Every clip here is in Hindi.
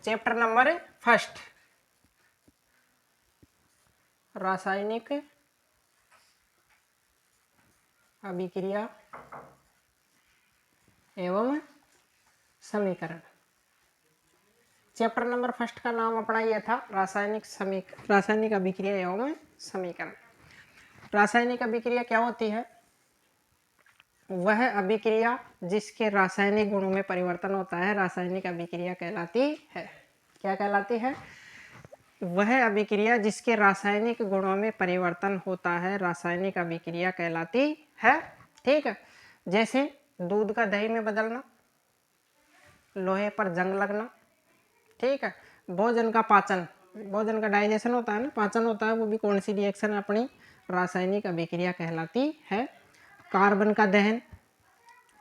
चैप्टर नंबर फर्स्ट, रासायनिक अभिक्रिया एवं समीकरण। चैप्टर नंबर फर्स्ट का नाम अपना यह था रासायनिक अभिक्रिया एवं समीकरण। रासायनिक अभिक्रिया क्या होती है? वह अभिक्रिया जिसके रासायनिक गुणों में परिवर्तन होता है रासायनिक अभिक्रिया कहलाती है। क्या कहलाती है? वह अभिक्रिया जिसके रासायनिक गुणों में परिवर्तन होता है रासायनिक अभिक्रिया कहलाती है। ठीक है, जैसे दूध का दही में बदलना, लोहे पर जंग लगना। ठीक है, भोजन का पाचन, भोजन का डाइजेशन होता है ना, पाचन होता है, वो भी कौन सी रिएक्शन अपनी रासायनिक अभिक्रिया कहलाती है। कार्बन का दहन,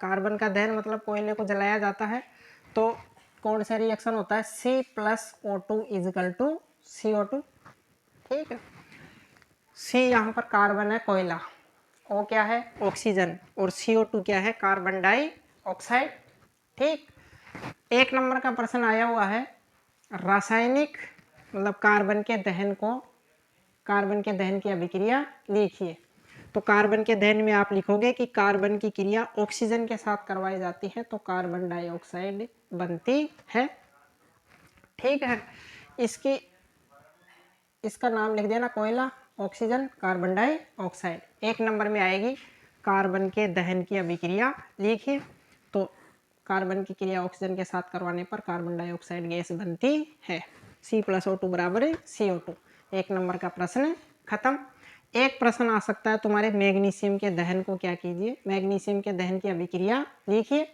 कार्बन का दहन मतलब कोयले को जलाया जाता है तो कौन सा रिएक्शन होता है? C+O2 is equal to CO2। ठीक है, C यहाँ पर कार्बन है, कोयला, O क्या है? ऑक्सीजन, और CO2 क्या है? Carbon dioxide. ठीक, एक नंबर का प्रश्न आया हुआ है, रासायनिक मतलब कार्बन के दहन को, कार्बन के दहन की अभिक्रिया लिखिए। तो कार्बन के दहन में आप लिखोगे कि कार्बन की क्रिया ऑक्सीजन के साथ करवाई जाती है तो कार्बन डाइऑक्साइड बनती है। ठीक है, इसका नाम लिख देना, कोयला, ऑक्सीजन, कार्बन डाइऑक्साइड। एक नंबर में आएगी कार्बन के दहन की अभिक्रिया लिखिए। तो कार्बन की क्रिया ऑक्सीजन के साथ करवाने पर कार्बन डाइऑक्साइड गैस बनती है। C+O2 बराबर है CO2। एक नंबर का प्रश्न खत्म। एक प्रश्न आ सकता है तुम्हारे, मैग्नीशियम के दहन को क्या कीजिए, मैग्नीशियम के दहन की अभिक्रिया लिखिए।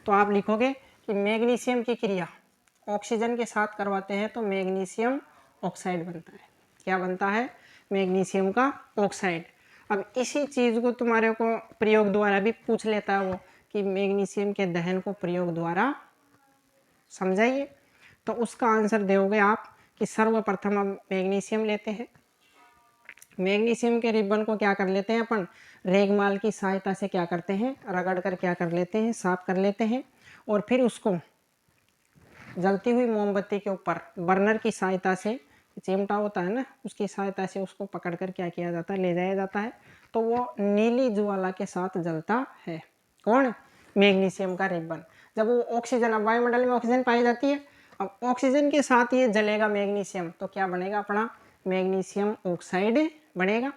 तो आप लिखोगे कि मैग्नीशियम की क्रिया ऑक्सीजन के साथ करवाते हैं तो मैग्नीशियम ऑक्साइड बनता है। क्या बनता है? मैग्नीशियम का ऑक्साइड। अब इसी चीज़ को तुम्हारे को प्रयोग द्वारा भी पूछ लेता है वो, कि मैग्नीशियम के दहन को प्रयोग द्वारा समझाइए। तो उसका आंसर दोगे आप कि सर्वप्रथम हम मैग्नीशियम लेते हैं, मैग्नीशियम के रिबन को क्या कर लेते हैं अपन, रेगमाल की सहायता से क्या करते हैं, रगड़ कर क्या कर लेते हैं, साफ कर लेते हैं, और फिर उसको जलती हुई मोमबत्ती के ऊपर बर्नर की सहायता से, चिमटा होता है ना, उसकी सहायता से उसको पकड़ कर क्या किया जाता है, ले जाया जाता है, तो वो नीली ज्वाला के साथ जलता है। कौन? मैग्नीशियम का रिबन। जब वो ऑक्सीजन, अब वायुमंडल में ऑक्सीजन पाई जाती है, अब ऑक्सीजन के साथ ये जलेगा मैग्नीशियम, तो क्या बनेगा अपना, मैग्नीशियम ऑक्साइड बनेगा।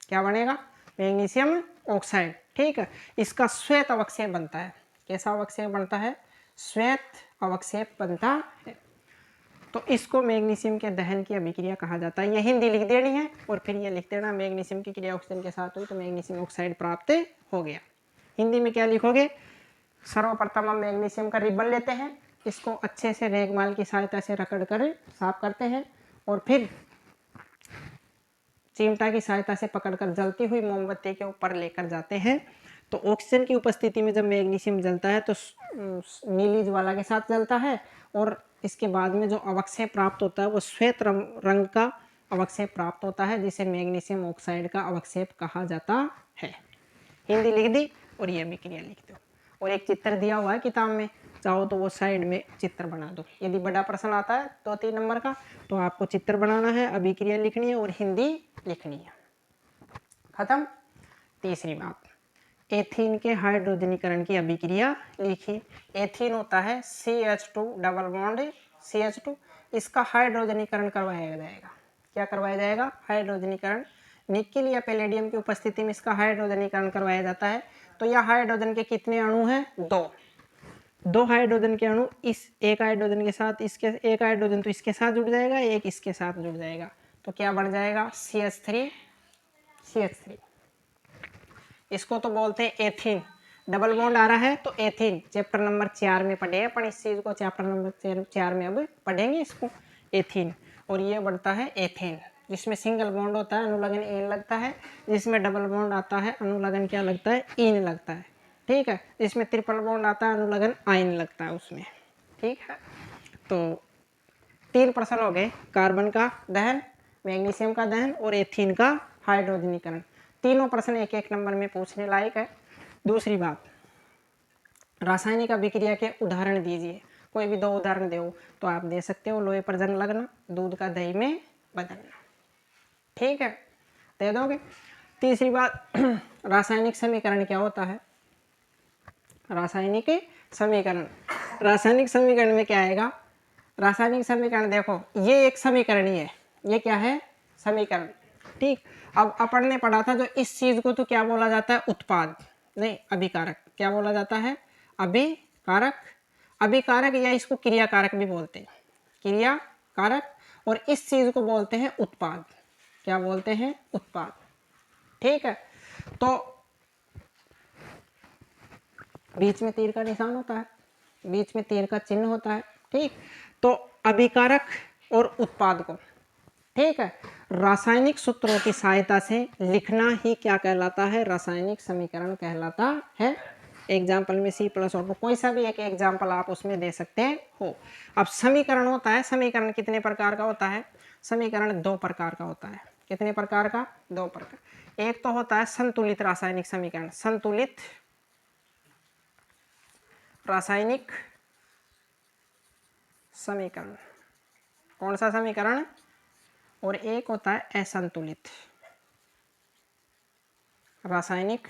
क्या बनेगा? Magnesium oxide. ठीक है, इसका श्वेत अवक्षेप बनता है। कैसा अवक्षेप बनता है? श्वेत अवक्षेप बनता है। तो इसको मैग्नीशियम के दहन की अभिक्रिया कहा जाता है। ये हिंदी लिख देनी है और फिर ये लिख देना, मैग्नीशियम की क्रिया ऑक्सीजन के साथ हुई तो मैग्नीशियम ऑक्साइड प्राप्त हो गया। हिंदी में क्या लिखोगे? सर्वप्रथम हम मैग्नीशियम का रिबन लेते हैं, इसको अच्छे से रेगमाल की सहायता से रगड़ कर साफ करते हैं, और फिर चिमटा की सहायता से पकड़कर जलती हुई मोमबत्ती के ऊपर लेकर जाते हैं। तो ऑक्सीजन की उपस्थिति में जब मैग्नीशियम जलता है तो नीली ज्वाला के साथ जलता है, और इसके बाद में जो अवक्षेप प्राप्त होता है वो श्वेत रंग का अवक्षेप प्राप्त होता है, जिसे मैग्नीशियम ऑक्साइड का अवक्षेप कहा जाता है। हिंदी लिख दी और ये अभिक्रिया लिख दो, और एक चित्र दिया हुआ है किताब में, चाहो तो वो साइड में चित्र बना दो। यदि बड़ा प्रश्न आता है 2-3 नंबर का तो आपको चित्र बनाना है, अभिक्रिया लिखनी है और हिंदी लिखनी है। खत्म। तीसरी बात, एथीन के हाइड्रोजनीकरण की अभिक्रिया लिखिए। एथीन होता है CH2 डबल बॉन्ड CH2, इसका हाइड्रोजनीकरण करवाया जाएगा। क्या करवाया जाएगा? हाइड्रोजनीकरण। निकेल या पैलेडियम की उपस्थिति में इसका हाइड्रोजनीकरण करवाया जाता है। तो यह हाइड्रोजन के कितने अणु हैं? 2 हाइड्रोजन के अणु, इस एक हाइड्रोजन के साथ इसके, एक हाइड्रोजन तो इसके साथ जुड़ जाएगा, एक इसके साथ जुड़ जाएगा, तो क्या बन जाएगा? CH3। इसको तो बोलते हैं एथीन। डबल बॉन्ड आ रहा है तो एथीन, चैप्टर नंबर 4 में पढ़े अपन इस चीज को, चैप्टर नंबर 4 में अब पढ़ेंगे इसको, एथीन। और ये बनता है एथेन, जिसमें सिंगल बॉन्ड होता है अनुलग्न एन लगता है, जिसमें डबल बॉन्ड आता है अनुलग्न क्या लगता है? इन लगता है। ठीक है, जिसमें ट्रिपल बॉन्ड आता है अनुलग्न आइन लगता है उसमें। ठीक है, तो 3 प्रश्न हो गए, कार्बन का दहन, मैग्नीशियम का दहन और एथीन का हाइड्रोजनीकरण। तीनों प्रश्न एक एक नंबर में पूछने लायक है। दूसरी बात, रासायनिक अभिक्रिया के उदाहरण दीजिए। कोई भी 2 उदाहरण दो तो आप दे सकते हो। लोहे पर जंग लगना, दूध का दही में बदलना, ठीक है, दे दोगे। तीसरी बात, रासायनिक समीकरण क्या होता है? रासायनिक समीकरण, रासायनिक समीकरण में क्या आएगा? रासायनिक समीकरण देखो, ये एक समीकरण ही है, ये क्या है? समीकरण, ठीक। अब अपन ने पढ़ा था जो इस चीज को तो क्या बोला जाता है? उत्पाद, नहीं अभिकारक। क्या बोला जाता है? अभिकारक। अभिकारक या इसको क्रियाकारक भी बोलते हैं, क्रियाकारक। और इस चीज को बोलते हैं उत्पाद। क्या बोलते हैं? उत्पाद, ठीक है। तो बीच में तीर का निशान होता है, बीच में तीर का चिन्ह होता है, ठीक। तो अभिकारक और उत्पाद को, ठीक है, रासायनिक सूत्रों की सहायता से लिखना ही क्या कहलाता है? रासायनिक समीकरण कहलाता है। एग्जाम्पल में C+O2 कोई सा भी एक एग्जाम्पल आप उसमें दे सकते हो। अब समीकरण होता है, समीकरण कितने प्रकार का होता है? समीकरण 2 प्रकार का होता है। कितने प्रकार का? 2 प्रकार। एक तो होता है संतुलित रासायनिक समीकरण, संतुलित रासायनिक समीकरण, कौन सा समीकरण? और एक होता है असंतुलित रासायनिक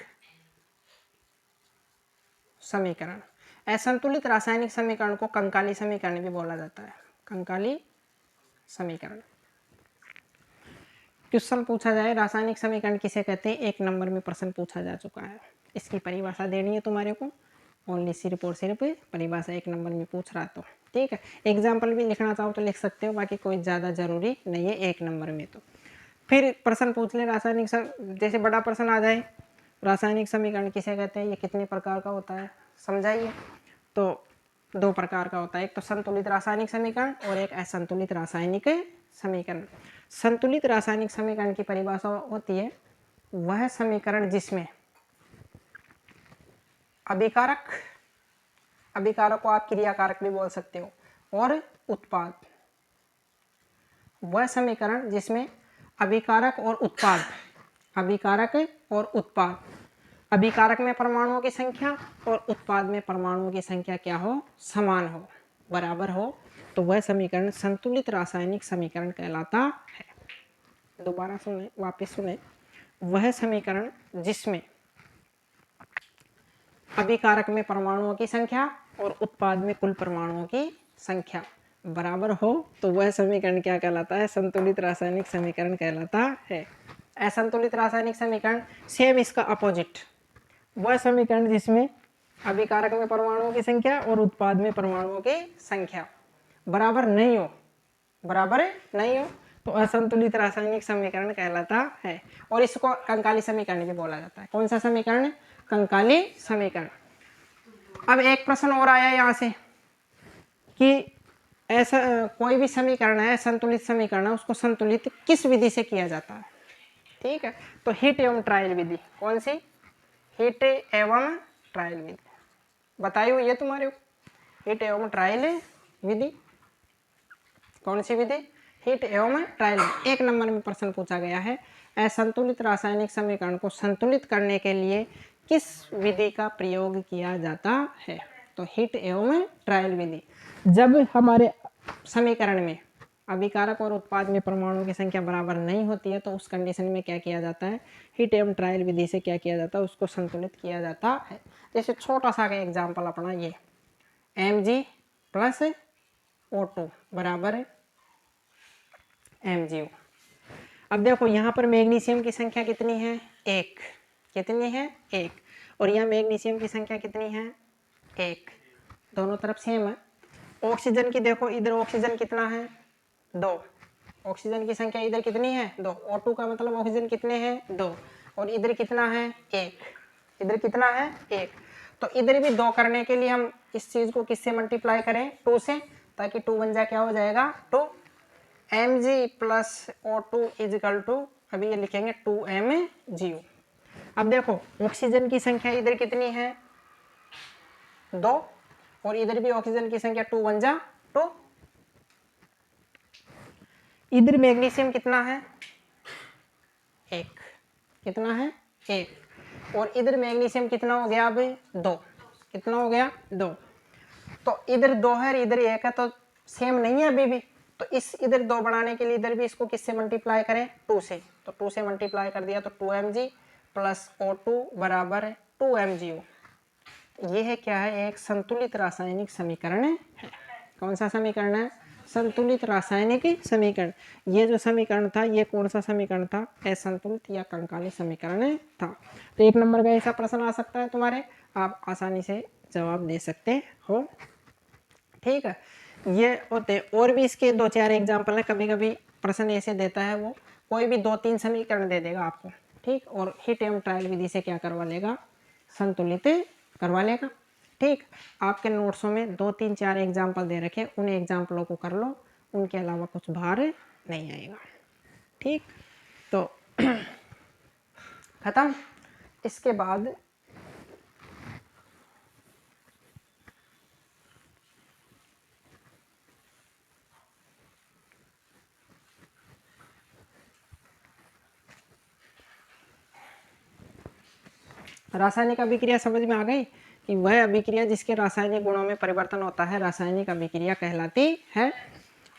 समीकरण। असंतुलित रासायनिक समीकरण को कंकाली समीकरण भी बोला जाता है, कंकाली समीकरण। क्वेश्चन पूछा जाए रासायनिक समीकरण किसे कहते हैं, 1 नंबर में प्रश्न पूछा जा चुका है। इसकी परिभाषा देनी है तुम्हारे को, ओनली सिर्फ और सिर्फ परिभाषा 1 नंबर में पूछ रहा तो, ठीक है। एग्जाम्पल भी लिखना चाहो तो लिख सकते हो, बाकी कोई ज़्यादा जरूरी नहीं है 1 नंबर में। तो फिर प्रश्न पूछ ले रासायनिक जैसे बड़ा प्रश्न आ जाए, रासायनिक समीकरण किसे कहते हैं, ये कितने प्रकार का होता है, समझाइए। तो 2 प्रकार का होता है, एक तो संतुलित रासायनिक समीकरण और एक असंतुलित रासायनिक समीकरण। संतुलित रासायनिक समीकरण की परिभाषा होती है वह समीकरण जिसमें अभिकारक, अभिकारक को आप क्रियाकारक भी बोल सकते हो, और उत्पाद। वह समीकरण जिसमें अभिकारक और उत्पाद, अभिकारक और उत्पाद, अभिकारक में परमाणुओं की संख्या और उत्पाद में परमाणुओं की संख्या क्या हो? समान हो, बराबर हो, तो वह समीकरण संतुलित रासायनिक समीकरण कहलाता है। दोबारा सुने, वापस सुने, वह समीकरण जिसमें अभिकारक में परमाणुओं की संख्या और उत्पाद में कुल परमाणुओं की संख्या बराबर हो, तो वह समीकरण क्या कहलाता है? संतुलित रासायनिक समीकरण कहलाता है। असंतुलित रासायनिक समीकरण सेम इसका अपोजिट, वह समीकरण जिसमें अभिकारक में परमाणुओं की संख्या और उत्पाद में परमाणुओं की संख्या बराबर नहीं हो, बराबर नहीं हो, तो असंतुलित रासायनिक समीकरण कहलाता है। और इसको कंकाली समीकरण भी बोला जाता है। कौन सा समीकरण? कंकाली समीकरण। अब एक प्रश्न और आया यहाँ से कि ऐसा कोई भी समीकरण है, संतुलित समीकरण है, उसको संतुलित किस विधि से किया जाता है, ठीक है। तो हिट एवं ट्रायल विधि, कौन सी? हिट एवं ट्रायल विधि बताई हुई है तुम्हारे को। हिट एवं ट्रायल विधि, कौन सी विधि? हिट एवं ट्रायल। 1 नंबर में प्रश्न पूछा गया है, असंतुलित रासायनिक समीकरण को संतुलित करने के लिए किस विधि का प्रयोग किया जाता है? तो हिट एवं ट्रायल विधि। जब हमारे समीकरण में अभिकारक और उत्पाद में परमाणुओं की संख्या बराबर नहीं होती है, तो उस कंडीशन में क्या किया जाता है? हिट एवं ट्रायल विधि से क्या किया जाता है? उसको संतुलित किया जाता है। जैसे छोटा सा का एग्जाम्पल अपना ये, Mg प्लस O2 बराबर है MgO। अब देखो यहाँ पर मैग्नीशियम की संख्या कितनी है? 1। कितनी है? 1। और यहाँ मैग्नीशियम की संख्या कितनी है? 1। दोनों तरफ सेम है। ऑक्सीजन की देखो, इधर ऑक्सीजन कितना है? 2। ऑक्सीजन की संख्या इधर कितनी है? 2। O2 का मतलब ऑक्सीजन कितने हैं? 2। और इधर कितना है? 1। इधर कितना है? 1। तो इधर भी 2 करने के लिए हम इस चीज को किससे मल्टीप्लाई करें? 2 से, ताकि 2 बन जाए क्या हो जाएगा? 2 Mg plus O2 is equal to, अभी ये लिखेंगे 2MgO। अब देखो ऑक्सीजन की संख्या इधर कितनी है? 2। और इधर भी ऑक्सीजन की संख्या 2 बन जा 2। इधर मैग्नीशियम कितना है? 1। कितना है? 1। और इधर मैग्नीशियम कितना हो गया? अब 2। कितना हो गया? 2। तो इधर 2 है इधर 1 है तो सेम नहीं है अभी भी। तो इस इधर 2 बढ़ाने के लिए इधर भी इसको किससे मल्टीप्लाई करें, 2 से। तो 2 से मल्टीप्लाई कर दिया तो 2mg प्लस O2 बराबर है 2mgO। ये है क्या है, एक संतुलित रासायनिक समीकरण है। कौन सा समीकरण है, संतुलित रासायनिक समीकरण। ये जो समीकरण था ये कौन सा समीकरण था, असंतुलित या कंकाली समीकरण था। तो 1 नंबर का ऐसा प्रश्न आ सकता है तुम्हारे, आप आसानी से जवाब दे सकते हो। ठीक है, ये होते और भी इसके 2-4 एग्जाम्पल है। कभी कभी प्रश्न ऐसे देता है वो कोई भी 2-3 समीकरण दे देगा आपको, ठीक, और हिट एवं ट्रायल विधि से क्या करवा लेगा, संतुलित करवा लेगा। ठीक, आपके नोट्सों में 2-3-4 एग्जाम्पल दे रखे, उन एग्जाम्पलों को कर लो, उनके अलावा कुछ बाहर नहीं आएगा। ठीक, तो खत्म। इसके बाद रासायनिक अभिक्रिया समझ में आ गई कि वह अभिक्रिया जिसके रासायनिक गुणों में परिवर्तन होता है रासायनिक अभिक्रिया कहलाती है।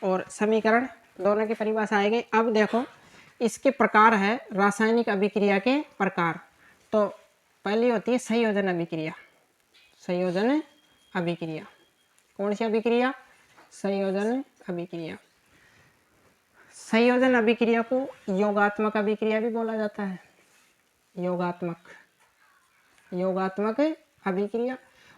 और समीकरण दोनों की परिभाषा आएगी। अब देखो इसके प्रकार है रासायनिक अभिक्रिया के प्रकार। तो पहली होती है संयोजन अभिक्रिया। संयोजन अभिक्रिया कौन सी अभिक्रिया, संयोजन अभिक्रिया। संयोजन अभिक्रिया को योगात्मक अभिक्रिया भी बोला जाता है। योगात्मक अभिक्रिया,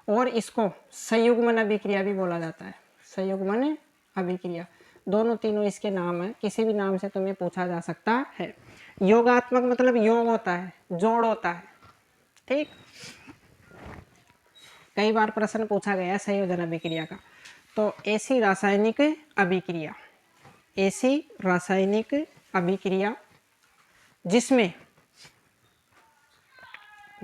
और इसको संयुग्मन अभिक्रिया भी बोला जाता है। संयुग्मन अभिक्रिया, दोनों तीनों इसके नाम है, किसी भी नाम से तुम्हें पूछा जा सकता है। योगात्मक मतलब योग होता है, जोड़ होता है। ठीक, कई बार प्रश्न पूछा गया है संयोजन अभिक्रिया का। तो ऐसी रासायनिक अभिक्रिया जिसमें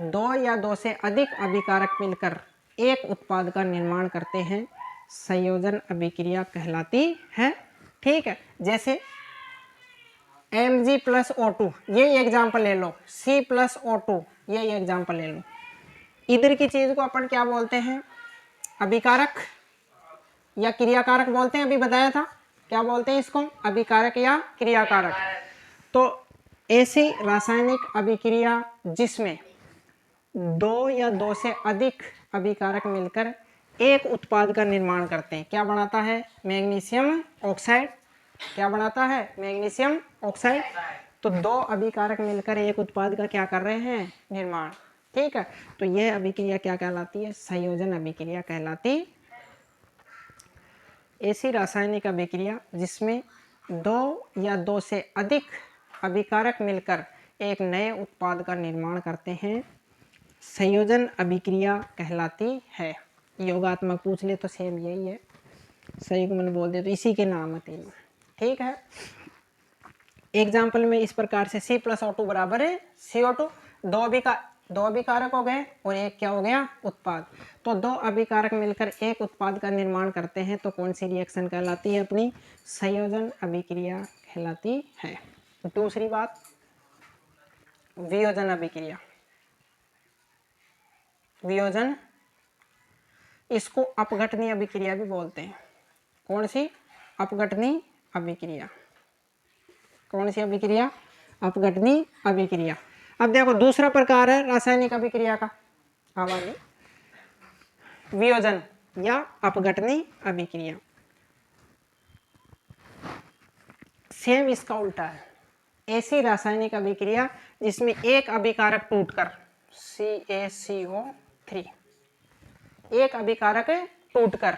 2 या 2 से अधिक अभिकारक मिलकर एक उत्पाद का निर्माण करते हैं, संयोजन अभिक्रिया कहलाती है। ठीक है, जैसे Mg प्लस O2, ये एग्जाम्पल ले लो, C प्लस O2, ये एग्जाम्पल ले लो। इधर की चीज को अपन क्या बोलते हैं, अभिकारक या क्रियाकारक बोलते हैं। अभी बताया था क्या बोलते हैं इसको, अभिकारक या क्रियाकारक। तो ऐसी रासायनिक अभिक्रिया जिसमें 2 या 2 से अधिक अभिकारक मिलकर एक उत्पाद का निर्माण करते हैं, क्या बनाता है, मैग्नीशियम ऑक्साइड। क्या बनाता है, मैग्नीशियम ऑक्साइड। तो 2 अभिकारक मिलकर एक उत्पाद का क्या कर रहे हैं, निर्माण। ठीक है, तो यह अभिक्रिया क्या कहलाती है, संयोजन अभिक्रिया कहलाती। ऐसी रासायनिक अभिक्रिया जिसमें 2 या 2 से अधिक अभिकारक मिलकर एक नए उत्पाद का निर्माण करते हैं, संयोजन अभिक्रिया कहलाती है। योगात्मक पूछ ले तो सेम यही है, संयुग्मन बोल दे तो इसी के नाम है तीनों। ठीक है, एग्जाम्पल में इस प्रकार से C प्लस O2 बराबर है CO2। 2 अभिकारक हो गए और एक क्या हो गया, उत्पाद। तो 2 अभिकारक मिलकर एक उत्पाद का निर्माण करते हैं, तो कौन सी रिएक्शन कहलाती है अपनी, संयोजन अभिक्रिया कहलाती है। दूसरी बात, वियोजन अभिक्रिया। वियोजन, इसको अपघटनीय अभिक्रिया भी बोलते हैं। कौन सी, अपघटनीय अभिक्रिया। कौन सी अभिक्रिया, अपघटनीय अभिक्रिया। अब देखो दूसरा प्रकार है रासायनिक अभिक्रिया का, हमारी वियोजन या अपघटनीय अभिक्रिया। सेम इसका उल्टा है, ऐसी रासायनिक अभिक्रिया जिसमें एक अभिकारक टूटकर CaCO3, एक अभिकारक टूटकर,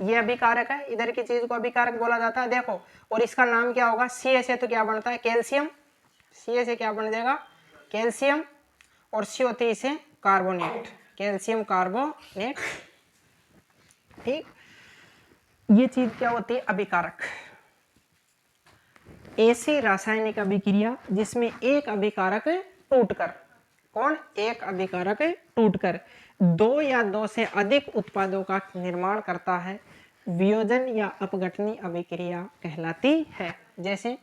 ये अभिकारक है, इधर की चीज को अभिकारक बोला जाता है। देखो, और इसका नाम क्या होगा, Ca से तो क्या बनता है, कैल्शियम। Ca से क्या बन जाएगा, कैल्शियम, और CO3 से कार्बोनेट, कैल्शियम कार्बोनेट। ठीक, ये चीज क्या होती है, अभिकारक। ऐसी रासायनिक अभिक्रिया जिसमें एक अभिकारक टूटकर, कौन, एक अभिकारक टूटकर 2 या 2 से अधिक उत्पादों का निर्माण करता है, वियोजन या अपघटनीय अभिक्रिया कहलाती है। जैसे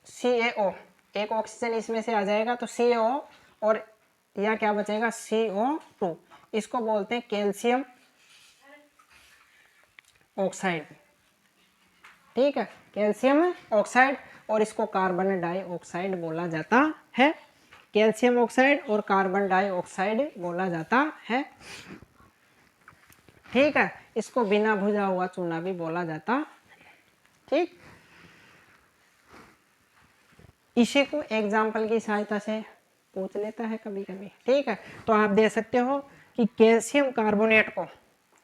CaO, एक ऑक्सीजन इसमें से आ जाएगा तो CaO, और या क्या बचेगा, CO2। इसको बोलते हैं कैल्शियम ऑक्साइड, ठीक है, कैल्शियम ऑक्साइड, और इसको कार्बन डाइऑक्साइड बोला जाता है। कैल्शियम ऑक्साइड और कार्बन डाइऑक्साइड बोला जाता है, ठीक है। इसको बिना भुजा हुआ चूना भी बोला जाता, ठीक। इसी को एग्जाम्पल की सहायता से पूछ लेता है कभी कभी, ठीक है। तो आप दे सकते हो कि कैल्शियम कार्बोनेट को,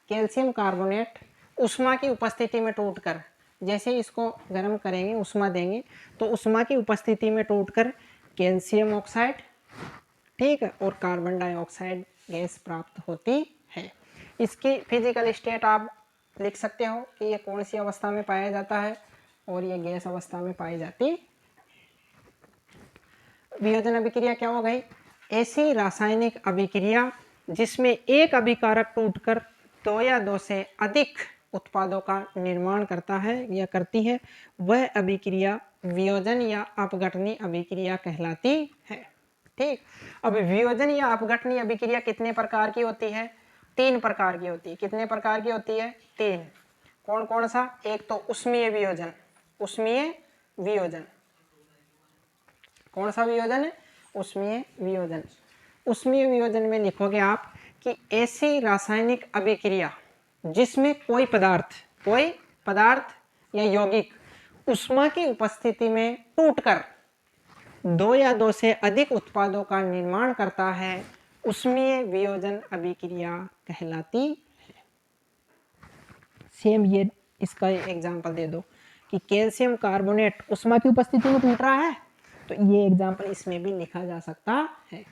कैल्शियम कार्बोनेट उष्मा की उपस्थिति में टूटकर, जैसे इसको गर्म करेंगे उष्मा देंगे तो उष्मा की उपस्थिति में टूटकर कैल्शियम ऑक्साइड, ठीक है, और कार्बन डाइऑक्साइड गैस प्राप्त होती है। इसकी फिजिकल स्टेट आप लिख सकते हो कि ये कौन सी अवस्था में पाया जाता है, और ये गैस अवस्था में पाई जाती। वियोजन अभिक्रिया क्या हो गई? ऐसी रासायनिक अभिक्रिया जिसमें एक अभिकारक टूटकर दो या दो से अधिक उत्पादों का निर्माण करता है या करती है, वह अभिक्रिया वियोजन या अपघटनीय अभिक्रिया कहलाती है, ठीक। अब वियोजन या अपघटनीय अभिक्रिया कितने प्रकार की होती है? 3 प्रकार की होती है। कितने प्रकार की होती है? 3। कौन कौन सा? एक तो उष्मीय वियोजन, उष्मीय वियोजन, कौन सा वियोजन है? उष्मीय वियोजन। उष्मीय वियोजन में लिखोगे आप कि ऐसी रासायनिक अभिक्रिया जिसमें कोई पदार्थ या यौगिक उष्मा की उपस्थिति में टूटकर दो या दो से अधिक उत्पादों का निर्माण करता है, उष्मीय वियोजन अभिक्रिया कहलाती है। सेम ये इसका एग्जांपल दे दो कि कैल्शियम कार्बोनेट उष्मा की उपस्थिति में टूट रहा है, तो ये एग्जांपल इसमें भी लिखा जा सकता है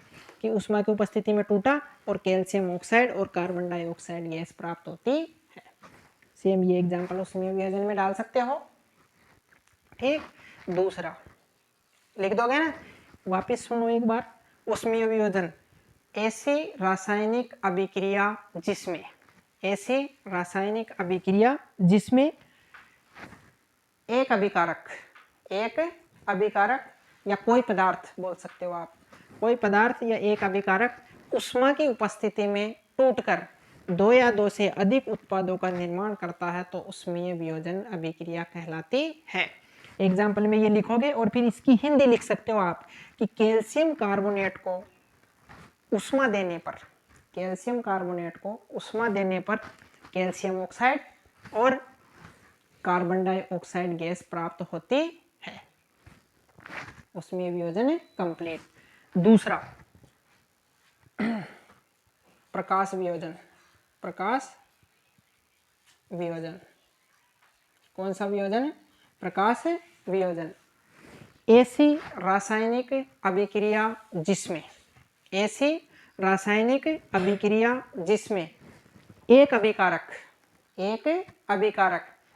कि उष्मा की उपस्थिति में टूटा और कैल्शियम ऑक्साइड और कार्बन डाइऑक्साइड गैस प्राप्त होती है। सेम ये एग्जांपल उष्मीय वियोजन में डाल सकते हो, ठीक। दूसरा लिख दोगे ना, वापिस सुनो एक बार। उष्मीय वियोजन ऐसी रासायनिक अभिक्रिया जिसमें, ऐसी रासायनिक अभिक्रिया जिसमें एक अभिकारक या कोई पदार्थ बोल सकते हो आप, कोई पदार्थ या एक अभिकारक उष्मा की उपस्थिति में टूटकर दो या दो से अधिक उत्पादों का निर्माण करता है, तो उष्मीय वियोजन अभिक्रिया कहलाती है। एग्जाम्पल में ये लिखोगे और फिर इसकी हिंदी लिख सकते हो आप कि कैल्शियम कार्बोनेट को उष्मा देने पर, कैल्शियम कार्बोनेट को उष्मा देने पर कैल्शियम ऑक्साइड और कार्बन डाइऑक्साइड गैस प्राप्त होती है। उष्मीय वियोजन कंप्लीट। दूसरा प्रकाश वियोजन। प्रकाश वियोजन कौन सा वियोजन है? प्रकाश वियोजन ऐसी रासायनिक अभिक्रिया जिसमें, ऐसी रासायनिक अभिक्रिया जिसमें एक अभिकारक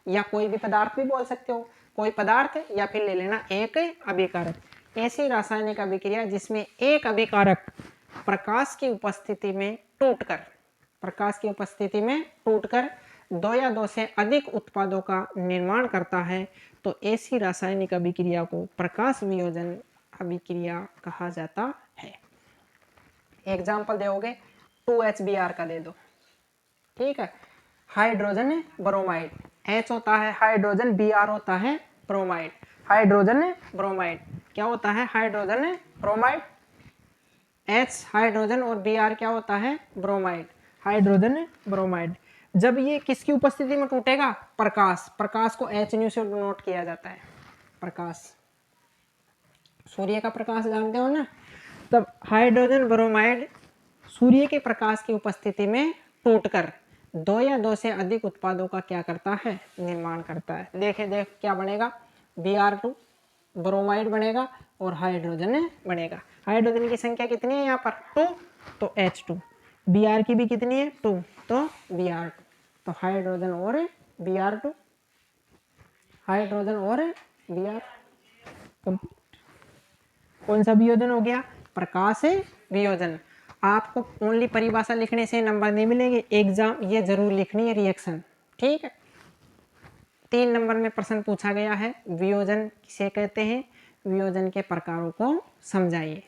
या कोई भी पदार्थ भी बोल सकते हो, कोई पदार्थ या फिर ले लेना एक अभिकारक। ऐसी रासायनिक अभिक्रिया जिसमें एक अभिकारक प्रकाश की उपस्थिति में टूटकर दो या दो से अधिक उत्पादों का निर्माण करता है, तो ऐसी रासायनिक अभिक्रिया को प्रकाश वियोजन अभिक्रिया कहा जाता है। एग्जाम्पल दोगे 2HBr का दे दो, ठीक है। हाइड्रोजन ब्रोमाइड, H होता है हाइड्रोजन, Br होता है ब्रोमाइड। हाइड्रोजन ब्रोमाइड क्या होता है? Hydrogen bromide. H हाइड्रोजन और Br क्या होता है? Bromide, hydrogen bromide. जब ये किसकी उपस्थिति में टूटेगा? प्रकाश को HNu से डिनोट किया जाता है। प्रकाश, सूर्य का प्रकाश जानते हो ना, तब हाइड्रोजन ब्रोमाइड सूर्य के प्रकाश की उपस्थिति में टूटकर दो या दो से अधिक उत्पादों का क्या करता है? निर्माण करता है। देख क्या बनेगा? Br2 ब्रोमाइड बनेगा और हाइड्रोजन बनेगा। हाइड्रोजन की संख्या कितनी है यहाँ पर? 2, तो H2। Br की भी कितनी है? 2, तो Br2। तो हाइड्रोजन और Br2, हाइड्रोजन और Br कंप्लीट। कौन सा वियोजन हो गया? प्रकाश वियोजन। आपको ओनली परिभाषा लिखने से नंबर नहीं मिलेंगे, एग्जाम ये जरूर लिखनी है रिएक्शन, ठीक है। 3 नंबर में प्रश्न पूछा गया है, वियोजन किसे कहते हैं, वियोजन के प्रकारों को समझाइए।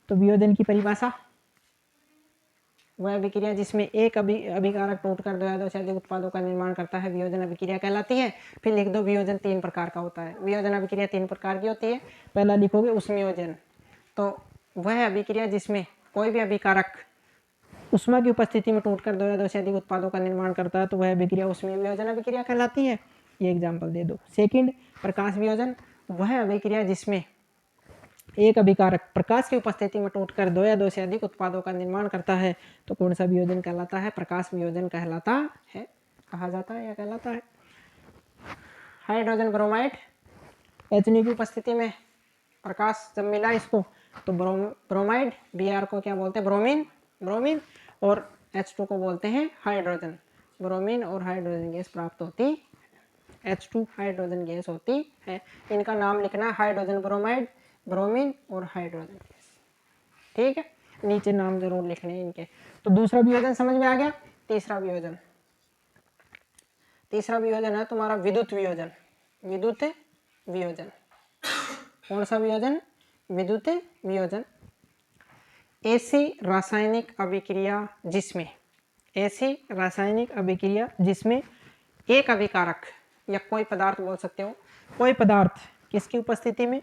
तो वियोजन की परिभाषा, वह अभिक्रिया जिसमें एक अभिकारक टूटकर दो या दो से अधिक उत्पादों का निर्माण करता है वियोजन अभिक्रिया कहलाती है। फिर लिख दो वियोजन 3 प्रकार का होता है। वियोजन अभिक्रिया 3 प्रकार की होती है। पहला लिखोगे उसमेयोजन, तो वह अभिक्रिया जिसमें कोई भी अभिकारक उष्मा की उपस्थिति में टूटकर दो या दो से अधिक उत्पादों का निर्माण करता है तो वह अभिक्रिया उसमें वियोजन अभिक्रिया कहलाती है। ये एग्जाम्पल दे दो। सेकंड प्रकाश वियोजन, वह अभिक्रिया जिसमें एक अभिकारक प्रकाश की उपस्थिति में टूटकर दो या दो से अधिक उत्पादों का निर्माण करता है तो कौन सा वियोजन कहलाता है? प्रकाश वियोजन कहलाता है, कहा जाता है या कहलाता है। हाइड्रोजन ब्रोमाइड, H2 की उपस्थिति में प्रकाश जब मिला इसको तो ब्रोमाइड, Br को क्या बोलते हैं? ब्रोमीन, और H2 को बोलते हैं हाइड्रोजन। ब्रोमीन और हाइड्रोजन गैस प्राप्त होती, H2 हाइड्रोजन गैस होती है। इनका नाम लिखना है हाइड्रोजन ब्रोमाइड, ब्रोमीन और हाइड्रोजन गैस, ठीक है। नीचे नाम जरूर लिखने हैं इनके। तो दूसरा वियोजन समझ में आ गया। तीसरा वियोजन है तुम्हारा विद्युत वियोजन। कौन सा वियोजन? विद्युत वियोजन। ऐसी रासायनिक अभिक्रिया जिसमें एक अभिकारक या कोई पदार्थ बोल सकते हो, कोई पदार्थ किसकी उपस्थिति में?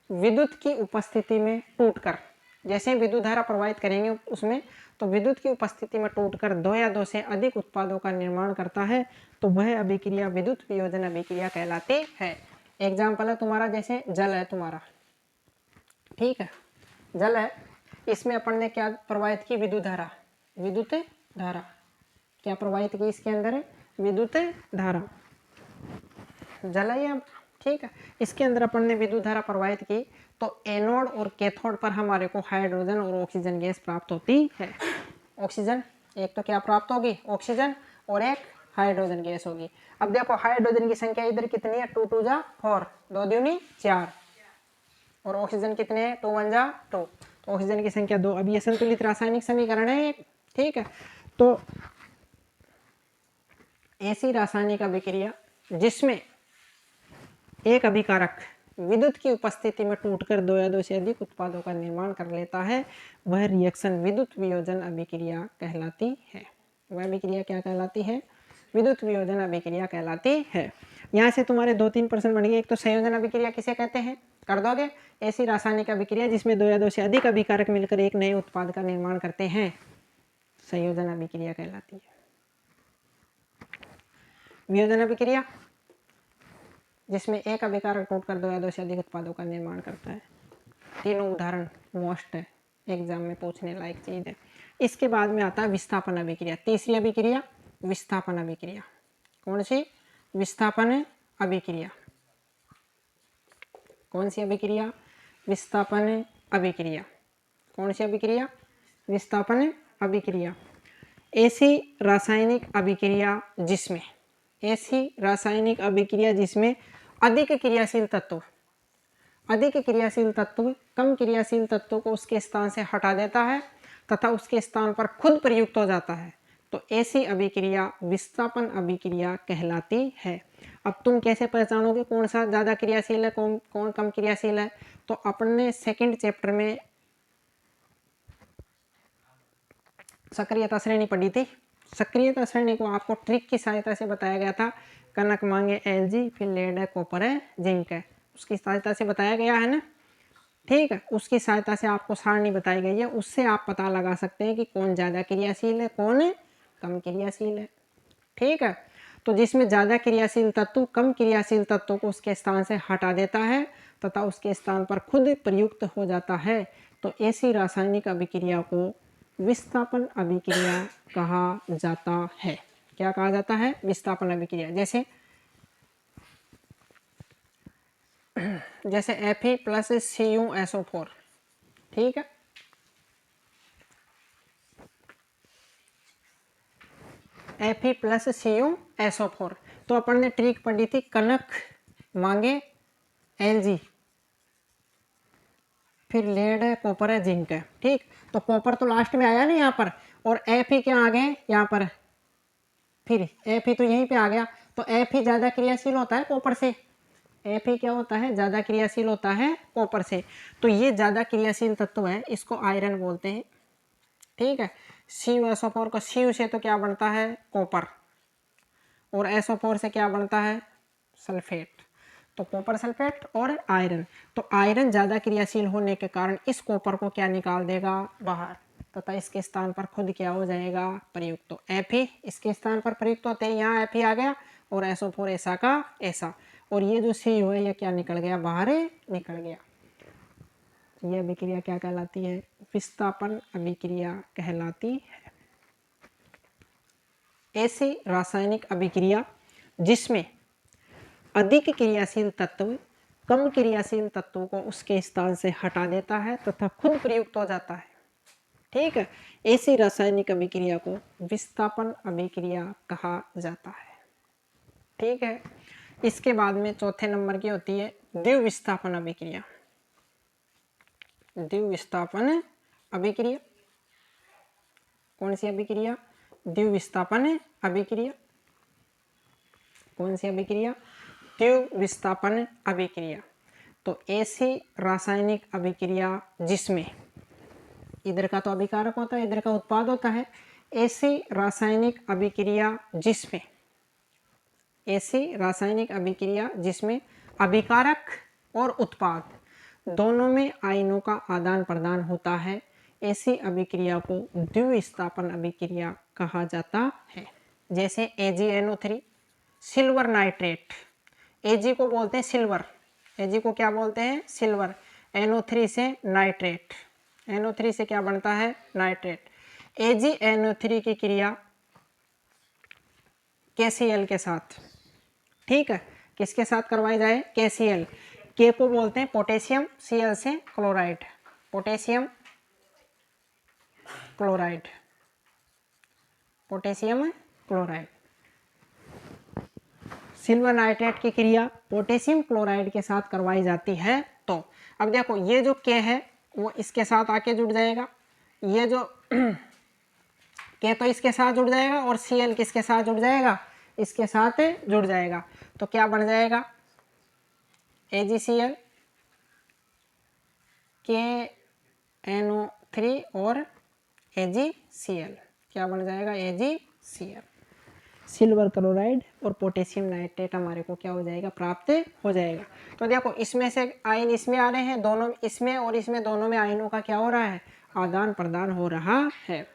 विद्युत की उपस्थिति में टूटकर, जैसे विद्युत धारा प्रवाहित करेंगे उसमें, तो विद्युत की उपस्थिति में टूटकर दो या दो से अधिक उत्पादों का निर्माण करता है तो वह अभिक्रिया विद्युत वियोजन अभिक्रिया कहलाती है। एग्जाम्पल है तुम्हारा, जैसे जल है तुम्हारा, ठीक है, जल है, इसमें अपन ने क्या प्रवाहित की? विद्युत धारा क्या प्रवाहित की? इसके अंदर विद्युत धारा, जल है, ठीक है। इसके अंदर अपन ने विद्युत धारा प्रवाहित की तो एनोड और कैथोड पर हमारे को हाइड्रोजन और ऑक्सीजन गैस प्राप्त होती है। ऑक्सीजन एक तो क्या प्राप्त होगी? ऑक्सीजन, और एक हाइड्रोजन गैस होगी। अब देखो हाइड्रोजन की संख्या इधर कितनी है? 2 2 जा 4, 2 दूनी 4, और ऑक्सीजन कितने हैं? 2 1 जा 2, तो ऑक्सीजन की संख्या 2। अब ये संतुलित रासायनिक समीकरण है, ठीक है। तो ऐसी रासायनिक अभिक्रिया जिसमें एक अभिकारक विद्युत की उपस्थिति में टूटकर दो या दो से अधिक उत्पादों का निर्माण कर लेता है वह रिएक्शन विद्युत वियोजन अभिक्रिया कहलाती है। वह अभिक्रिया क्या कहलाती है? विद्युत वियोजन अभिक्रिया कहलाती है। यहाँ से तुम्हारे 2-3 प्रश्न बन गए। एक तो संयोजन अभिक्रिया किसे कहते हैं? कर दोगे। ऐसी रासायनिक अभिक्रिया जिसमें दो या दो से अधिक अभिकारक मिलकर एक नए उत्पाद का निर्माण करते हैं, संयोजन अभिक्रिया कहलाती है। वियोजन अभिक्रिया जिसमें एक अभिकारक टूटकर दो या दो से अधिक उत्पादों का निर्माण करता है। तीनों उदाहरण मोस्ट है, एग्जाम में पूछने लायक चीज है। इसके बाद में आता है विस्थापन अभिक्रिया। तीसरी अभिक्रिया विस्थापन अभिक्रिया। कौन सी? विस्थापन अभिक्रिया। कौन सी अभिक्रिया? विस्थापन अभिक्रिया। कौन सी अभिक्रिया? विस्थापन अभिक्रिया। ऐसी रासायनिक अभिक्रिया जिसमें अधिक क्रियाशील तत्व कम क्रियाशील तत्व को उसके स्थान से हटा देता है तथा उसके स्थान पर खुद प्रयुक्त हो जाता है, तो ऐसी अभिक्रिया विस्थापन अभिक्रिया कहलाती है। अब तुम कैसे पहचानोगे कौन सा ज़्यादा क्रियाशील है, कौन कम क्रियाशील है? तो अपने सेकंड चैप्टर में सक्रियता श्रेणी पढ़ी थी। सक्रियता श्रेणी को आपको ट्रिक की सहायता से बताया गया था। कनक मांगे Lg, फिर लेड है, कॉपर है, जिंक है, उसकी सहायता से बताया गया है ना, ठीक है। उसकी सहायता से आपको सारणी बताई गई है, उससे आप पता लगा सकते हैं कि कौन ज़्यादा क्रियाशील है, कौन कम क्रियाशील है, ठीक है। तो जिसमें ज़्यादा क्रियाशील तत्व कम क्रियाशील तत्वों को उसके स्थान से हटा देता है तथा उसके स्थान पर खुद प्रयुक्त हो जाता है, तो ऐसी रासायनिक अभिक्रिया को विस्थापन अभिक्रिया कहा जाता है। क्या कहा जाता है? विस्थापन अभिक्रिया। जैसे Fe प्लस CuSO4, ठीक है। Fe प्लस CuSO4, तो अपन ने ट्रिक पढ़ी थी, कनक मांगे Lg, फिर लेड है, कॉपर है, जिंक है, ठीक। तो कॉपर तो लास्ट में आया ना यहाँ पर, और Fe क्या आ गए यहाँ पर, फिर Fe तो यहीं पे आ गया, तो Fe ज़्यादा क्रियाशील होता है कॉपर से। Fe क्या होता है? ज़्यादा क्रियाशील होता है कॉपर से। तो ये ज़्यादा क्रियाशील तत्व है, इसको आयरन बोलते हैं, ठीक है। CuSO4 को Cu से तो क्या बनता है, कॉपर, और SO4 से क्या बनता है, सल्फेट, तो कॉपर सल्फेट और आयरन। तो आयरन ज़्यादा क्रियाशील होने के कारण इस कॉपर को क्या निकाल देगा, बाहर, तथा इसके स्थान पर खुद क्या हो जाएगा, प्रयुक्त। तो Fe इसके स्थान पर प्रयुक्त होते हैं, यहाँ Fe आ गया और SO4 ऐसा का ऐसा, और ये जो Cu है ये क्या निकल गया, बाहर निकल गया। यह अभिक्रिया क्या कहलाती है, विस्थापन अभिक्रिया कहलाती है। ऐसी रासायनिक अभिक्रिया जिसमें अधिक क्रियाशील तत्व कम क्रियाशील तत्वों को उसके स्थान से हटा देता है तथा खुद प्रयुक्त हो जाता है, ठीक है, ऐसी रासायनिक अभिक्रिया को विस्थापन अभिक्रिया कहा जाता है, ठीक है। इसके बाद में चौथे नंबर की होती है द्विविस्थापन अभिक्रिया। द्विविस्थापन अभिक्रिया कौन सी अभिक्रिया, द्विविस्थापन अभिक्रिया, कौन सी अभिक्रिया, द्विविस्थापन अभिक्रिया। तो ऐसी रासायनिक अभिक्रिया जिसमें इधर का तो अभिकारक होता है, इधर का उत्पाद होता है, ऐसी रासायनिक अभिक्रिया जिसमें, ऐसी रासायनिक अभिक्रिया जिसमें अभिकारक और उत्पाद दोनों में आयनों का आदान प्रदान होता है, ऐसी अभिक्रिया को द्विविस्थापन अभिक्रिया कहा जाता है। जैसे AgNO3 सिल्वर नाइट्रेट, Ag को बोलते हैं सिल्वर, Ag को क्या बोलते हैं, सिल्वर, NO3 से नाइट्रेट, NO3 से क्या बनता है, नाइट्रेट। AgNO3 की क्रिया KCl के साथ, ठीक है, किसके साथ करवाई जाए, KCl, K को बोलते हैं पोटेशियम, Cl से chloride, potassium chloride, potassium chloride. Silver nitrate की क्रिया पोटेशियम क्लोराइड के साथ करवाई जाती है। तो अब देखो ये जो K है वो इसके साथ आके जुड़ जाएगा, ये जो K तो इसके साथ जुड़ जाएगा और Cl किसके साथ जुड़ जाएगा, इसके साथ जुड़ जाएगा, तो क्या बन जाएगा, AgCl, KNO3 और AgCl, क्या बन जाएगा, AgCl, सिल्वर क्लोराइड और पोटेशियम नाइट्रेट हमारे को क्या हो जाएगा, प्राप्त हो जाएगा। तो देखो इसमें से आयन इसमें आ रहे हैं, दोनों इसमें और इसमें, दोनों में आयनों का क्या हो रहा है, आदान प्रदान हो रहा है।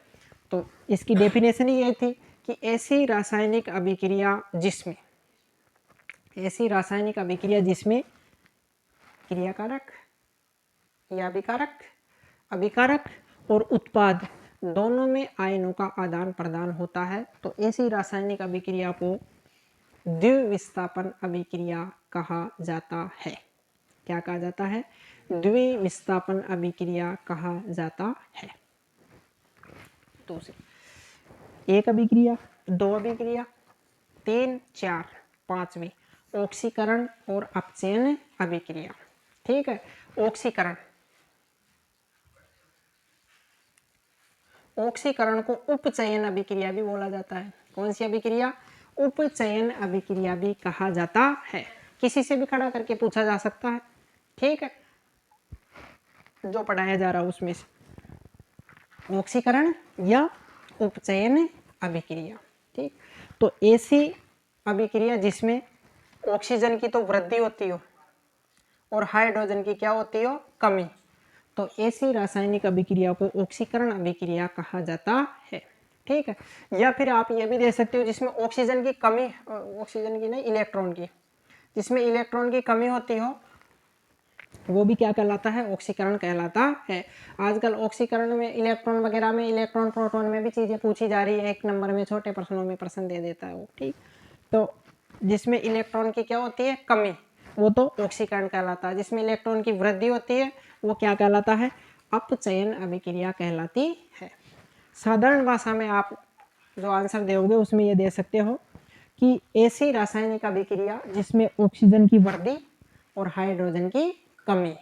तो इसकी डेफिनेशन ही ये थी कि ऐसी रासायनिक अभिक्रिया जिसमें, ऐसी रासायनिक अभिक्रिया जिसमें क्रियाकारक या अभिकारक, अभिकारक और उत्पाद दोनों में आयनों का आदान प्रदान होता है, तो ऐसी रासायनिक अभिक्रिया को द्विविस्थापन अभिक्रिया कहा जाता है। क्या कहा जाता है, द्विविस्थापन अभिक्रिया कहा जाता है। दूसरी एक अभिक्रिया, दो अभिक्रिया, 3, 4, 5वीं ऑक्सीकरण और अपचयन अभिक्रिया, ठीक है। ऑक्सीकरण, ऑक्सीकरण को उपचयन अभिक्रिया भी बोला जाता है। कौन सी अभिक्रिया, उपचयन अभिक्रिया भी कहा जाता है। किसी से भी खड़ा करके पूछा जा सकता है, ठीक है, जो पढ़ाया जा रहा है उसमें से, ऑक्सीकरण या उपचयन अभिक्रिया, ठीक। तो ऐसी अभिक्रिया जिसमें ऑक्सीजन की तो वृद्धि होती हो और हाइड्रोजन की क्या होती हो, कमी, तो ऐसी रासायनिक अभिक्रिया को ऑक्सीकरण अभिक्रिया कहा जाता है, ठीक है। या फिर आप ये भी दे सकते हो जिसमें ऑक्सीजन की कमी, ऑक्सीजन की नहीं, इलेक्ट्रॉन की, जिसमें इलेक्ट्रॉन की कमी होती हो वो भी क्या कहलाता है, ऑक्सीकरण कहलाता है। आजकल ऑक्सीकरण में इलेक्ट्रॉन वगैरह में, इलेक्ट्रॉन प्रोटॉन में भी चीज़ें पूछी जा रही है, एक नंबर में छोटे प्रश्नों में प्रश्न दे देता है वो, ठीक। तो जिसमें इलेक्ट्रॉन की क्या होती है, कमी, वो तो ऑक्सीकरण कहलाता है। जिसमें इलेक्ट्रॉन की वृद्धि होती है वो क्या कहलाता है, अपचयन अभिक्रिया कहलाती है। साधारण भाषा में आप जो आंसर दोगे उसमें ये दे सकते हो कि ऐसी रासायनिक अभिक्रिया जिसमें ऑक्सीजन की वृद्धि और हाइड्रोजन की कमी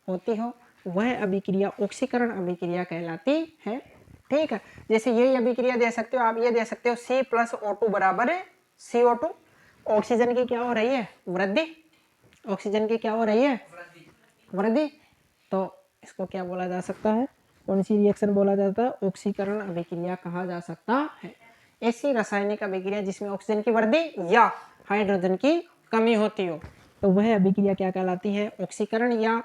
होती हो वह अभिक्रिया ऑक्सीकरण अभिक्रिया कहलाती है, ठीक है। जैसे यही अभिक्रिया दे सकते हो आप, ये दे सकते हो C+O2 बराबर है CO2, ऑक्सीजन की क्या हो रही है, वृद्धि, ऑक्सीजन की क्या हो रही है, वृद्धि, तो इसको क्या बोला जा सकता है, कौन सी रिएक्शन बोला जाता है? ऑक्सीकरण अभिक्रिया कहा जा सकता है। ऐसी रासायनिक अभिक्रिया जिसमें ऑक्सीजन की वृद्धि या हाइड्रोजन की कमी होती हो तो वह अभिक्रिया क्या कहलाती है? ऑक्सीकरण या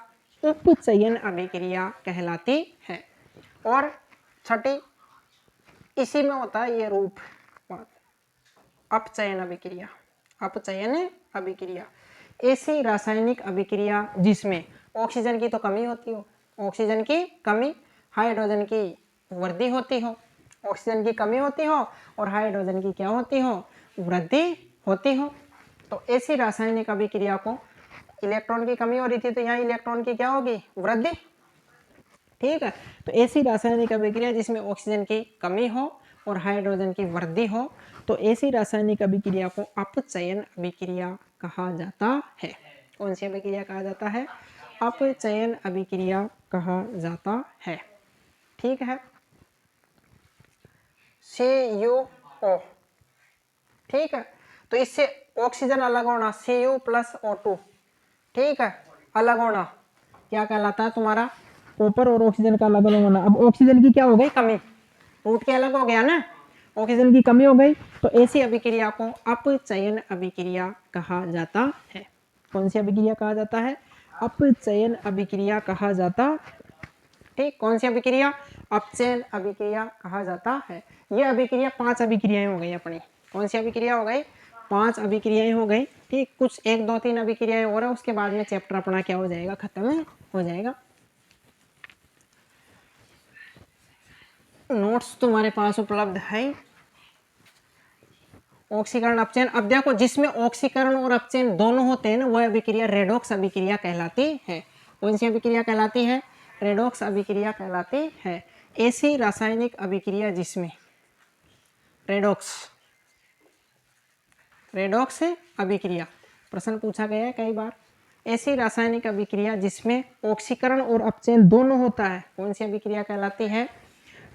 उपचयन अभिक्रिया कहलाती है। और छठी, इसी में होता है ये रूप अपचयन अभिक्रिया। अपचयन अभिक्रिया ऐसी रासायनिक अभिक्रिया जिसमें ऑक्सीजन की तो कमी होती हो, ऑक्सीजन की कमी, हाइड्रोजन की वृद्धि होती हो, ऑक्सीजन की कमी होती हो और हाइड्रोजन की क्या होती हो? वृद्धि होती हो। तो ऐसी रासायनिक अभिक्रिया को इलेक्ट्रॉन की कमी हो रही थी तो यहाँ इलेक्ट्रॉन की क्या होगी? वृद्धि। ठीक है, तो ऐसी रासायनिक अभिक्रिया जिसमें ऑक्सीजन की कमी हो और हाइड्रोजन की वृद्धि हो तो ऐसी रासायनिक अभिक्रिया को अपचयन अभिक्रिया कहा जाता है। कौन सी अभिक्रिया कहा जाता है? अपचयन अभिक्रिया कहा जाता है। ठीक है, CuO। ठीक है, तो इससे ऑक्सीजन अलग होना Cu प्लस O2। ठीक है, अलग होना क्या कहलाता है तुम्हारा? कॉपर और ऑक्सीजन का अलग अलग होना। अब ऑक्सीजन की क्या हो गई? कमी, रूट के अलग हो गया ना, ऑक्सीजन की कमी हो गई तो ऐसी अभिक्रिया को अपचयन अभिक्रिया कहा जाता है। कौन सी अभिक्रिया कहा जाता है? अपचयन अभिक्रिया कहा जाता। ठीक, कौन सी अभिक्रिया? अपचयन अभिक्रिया कहा जाता है। यह अभिक्रिया 5 अभिक्रियाएं हो गई अपनी। कौन सी अभिक्रिया हो गई? 5 अभिक्रियाएं हो गई। ठीक, कुछ 1 2 3 अभिक्रियाएं हो रहा है, उसके बाद में चैप्टर अपना क्या हो जाएगा? खत्म हो जाएगा। नोट्स तुम्हारे पास उपलब्ध है। ऑक्सीकरण अपचयन, अब देखो जिसमें ऑक्सीकरण और अपचयन दोनों होते हैं ना वह अभिक्रिया रेडॉक्स अभिक्रिया कहलाती है। कौन सी अभिक्रिया कहलाती है? रेडॉक्स अभिक्रिया कहलाती है। ऐसी रासायनिक अभिक्रिया जिसमें रेडॉक्स अभिक्रिया प्रश्न पूछा गया है कई बार। ऐसी रासायनिक अभिक्रिया जिसमें ऑक्सीकरण और अपचयन दोनों होता है कौन सी अभिक्रिया कहलाती है?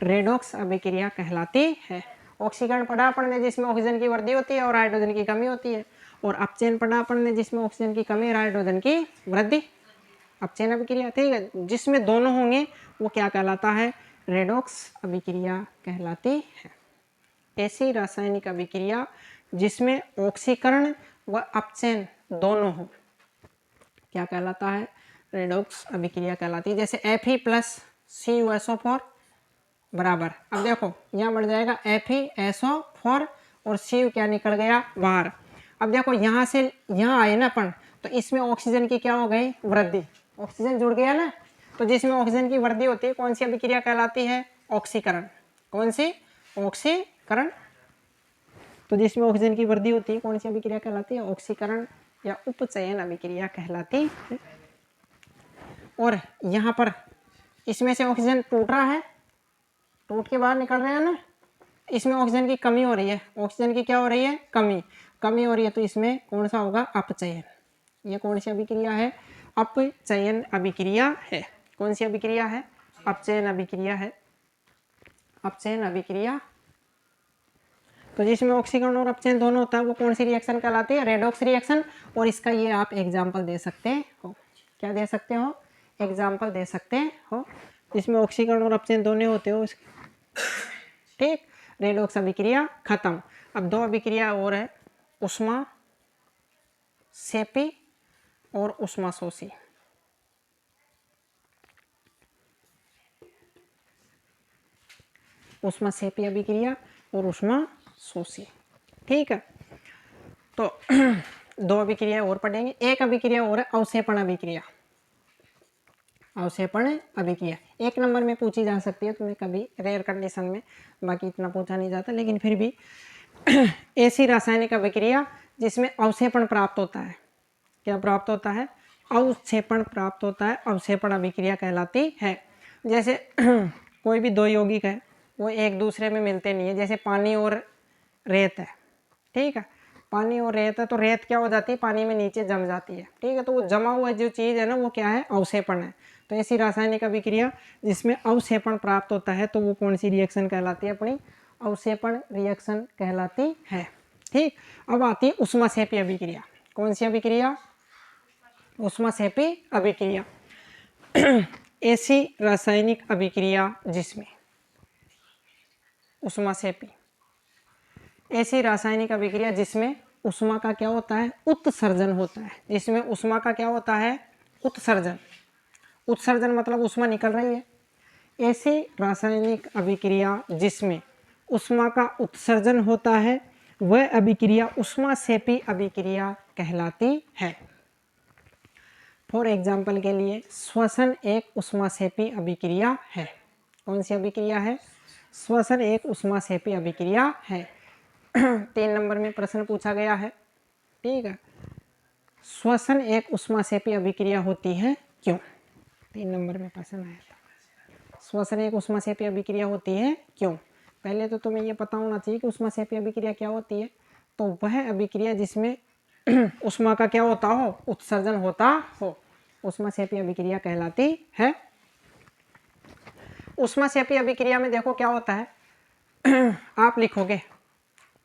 रेडॉक्स अभिक्रिया कहलाती है। ऑक्सीकरण पढ़ा अपन ने जिसमें ऑक्सीजन की वृद्धि होती है और हाइड्रोजन की कमी होती है, और अपचयन पढ़ा अपन ने जिसमें ऑक्सीजन की कमी और हाइड्रोजन की वृद्धि, अपचयन अभिक्रिया। ठीक है, जिसमें दोनों होंगे वो क्या कहलाता है? रेडॉक्स अभिक्रिया कहलाती है। ऐसी रासायनिक अभिक्रिया जिसमें ऑक्सीकरण व अपचयन दोनों हो क्या कहलाता है? रेडॉक्स अभिक्रिया कहलाती है। जैसे Fe प्लस CuSO4 बराबर, अब देखो यहाँ बढ़ जाएगा FeSO4 और Cu क्या निकल गया? बाहर। अब देखो यहाँ से यहाँ आए ना अपन, तो इसमें ऑक्सीजन की क्या हो गई? वृद्धि, ऑक्सीजन जुड़ गया ना, तो जिसमें ऑक्सीजन की वृद्धि होती है कौन सी अभिक्रिया कहलाती है? ऑक्सीकरण। कौन सी? ऑक्सीकरण। तो जिसमें ऑक्सीजन की वृद्धि होती है कौन सी अभिक्रिया कहलाती है? ऑक्सीकरण या उपचयन अभिक्रिया कहलाती है। और यहाँ पर इसमें से ऑक्सीजन टूट रहा है, टूट के बाहर निकल रहे हैं ना, इसमें ऑक्सीजन की कमी हो रही है, ऑक्सीजन की क्या हो रही है? कमी हो रही है, तो इसमें कौन सा होगा? अपचयन। ये कौन सी अभिक्रिया है? अपचयन अभिक्रिया है। कौन सी अभिक्रिया है? अपचयन अभिक्रिया है। अपचयन अभिक्रिया। तो जिसमें ऑक्सीकरण और अपचयन दोनों होता है वो कौन सी रिएक्शन कहलाती है? Redox reaction. और इसका ये आप एग्जाम्पल दे सकते हो। क्या दे सकते हो? एग्जाम्पल दे सकते हो। जिसमें ऑक्सीकरण और अपचयन दोनों होते हो। ठीक, रेडॉक्स अभिक्रिया खत्म। अब 2 अभिक्रिया और है, उष्मा सेपी और उष्मा शोषी। उष्मा सेपी अभिक्रिया और उष्मा शोषी। ठीक है, तो 2 अभिक्रिया और पढ़ेंगे। एक अभिक्रिया और है अवक्षेपण अभिक्रिया। अवक्षेपण अभिक्रिया 1 नंबर में पूछी जा सकती है तुम्हें कभी रेयर कंडीशन में, बाकी इतना पूछा नहीं जाता, लेकिन फिर भी ऐसी रासायनिक अभिक्रिया जिसमें अवक्षेपण प्राप्त होता है। क्या प्राप्त होता है? अवक्षेपण प्राप्त होता है, अवक्षेपण अभिक्रिया कहलाती है। जैसे कोई भी 2 यौगिक है वो एक दूसरे में मिलते नहीं है, जैसे पानी और रेत है। ठीक है, पानी और रेत है तो रेत क्या हो जाती है? पानी में नीचे जम जाती है। ठीक है, तो वो जमा हुआ जो चीज़ है ना वो क्या है? अवक्षेपण है। तो ऐसी रासायनिक अभिक्रिया जिसमें अवक्षेपण प्राप्त होता है तो वो कौन सी रिएक्शन कहलाती है? अपनी अवक्षेपण रिएक्शन कहलाती है। ठीक, अब आती है उष्मासेपी अभिक्रिया। कौन सी अभिक्रिया? उष्मासेपी अभिक्रिया। ऐसी रासायनिक अभिक्रिया जिसमें ऊष्माक्षेपी, ऐसी रासायनिक अभिक्रिया जिसमें ऊष्मा का क्या होता है, उत्सर्जन होता है। जिसमें ऊष्मा का क्या होता है, उत्सर्जन। उत्सर्जन मतलब ऊष्मा निकल रही है। ऐसी रासायनिक अभिक्रिया जिसमें ऊष्मा का उत्सर्जन होता है वह अभिक्रिया ऊष्माक्षेपी अभिक्रिया कहलाती है। फॉर एग्जाम्पल के लिए श्वसन एक ऊष्माक्षेपी अभिक्रिया है। कौन सी अभिक्रिया है, श्वसन एक ऊष्माक्षेपी अभिक्रिया है। 3 नंबर में प्रश्न पूछा गया है, ठीक है। श्वसन एक ऊष्माक्षेपी अभिक्रिया होती है क्यों, 3 नंबर में प्रश्न आया था। श्वसन एक ऊष्माक्षेपी अभिक्रिया होती है क्यों। पहले तो तुम्हें ये पता होना चाहिए कि ऊष्माक्षेपी अभिक्रिया क्या होती है। तो वह अभिक्रिया जिसमें ऊष्मा का क्या होता हो, उत्सर्जन होता हो, ऊष्माक्षेपी अभिक्रिया कहलाती है। ऊष्माक्षेपी अभिक्रिया में देखो क्या होता है, आप लिखोगे,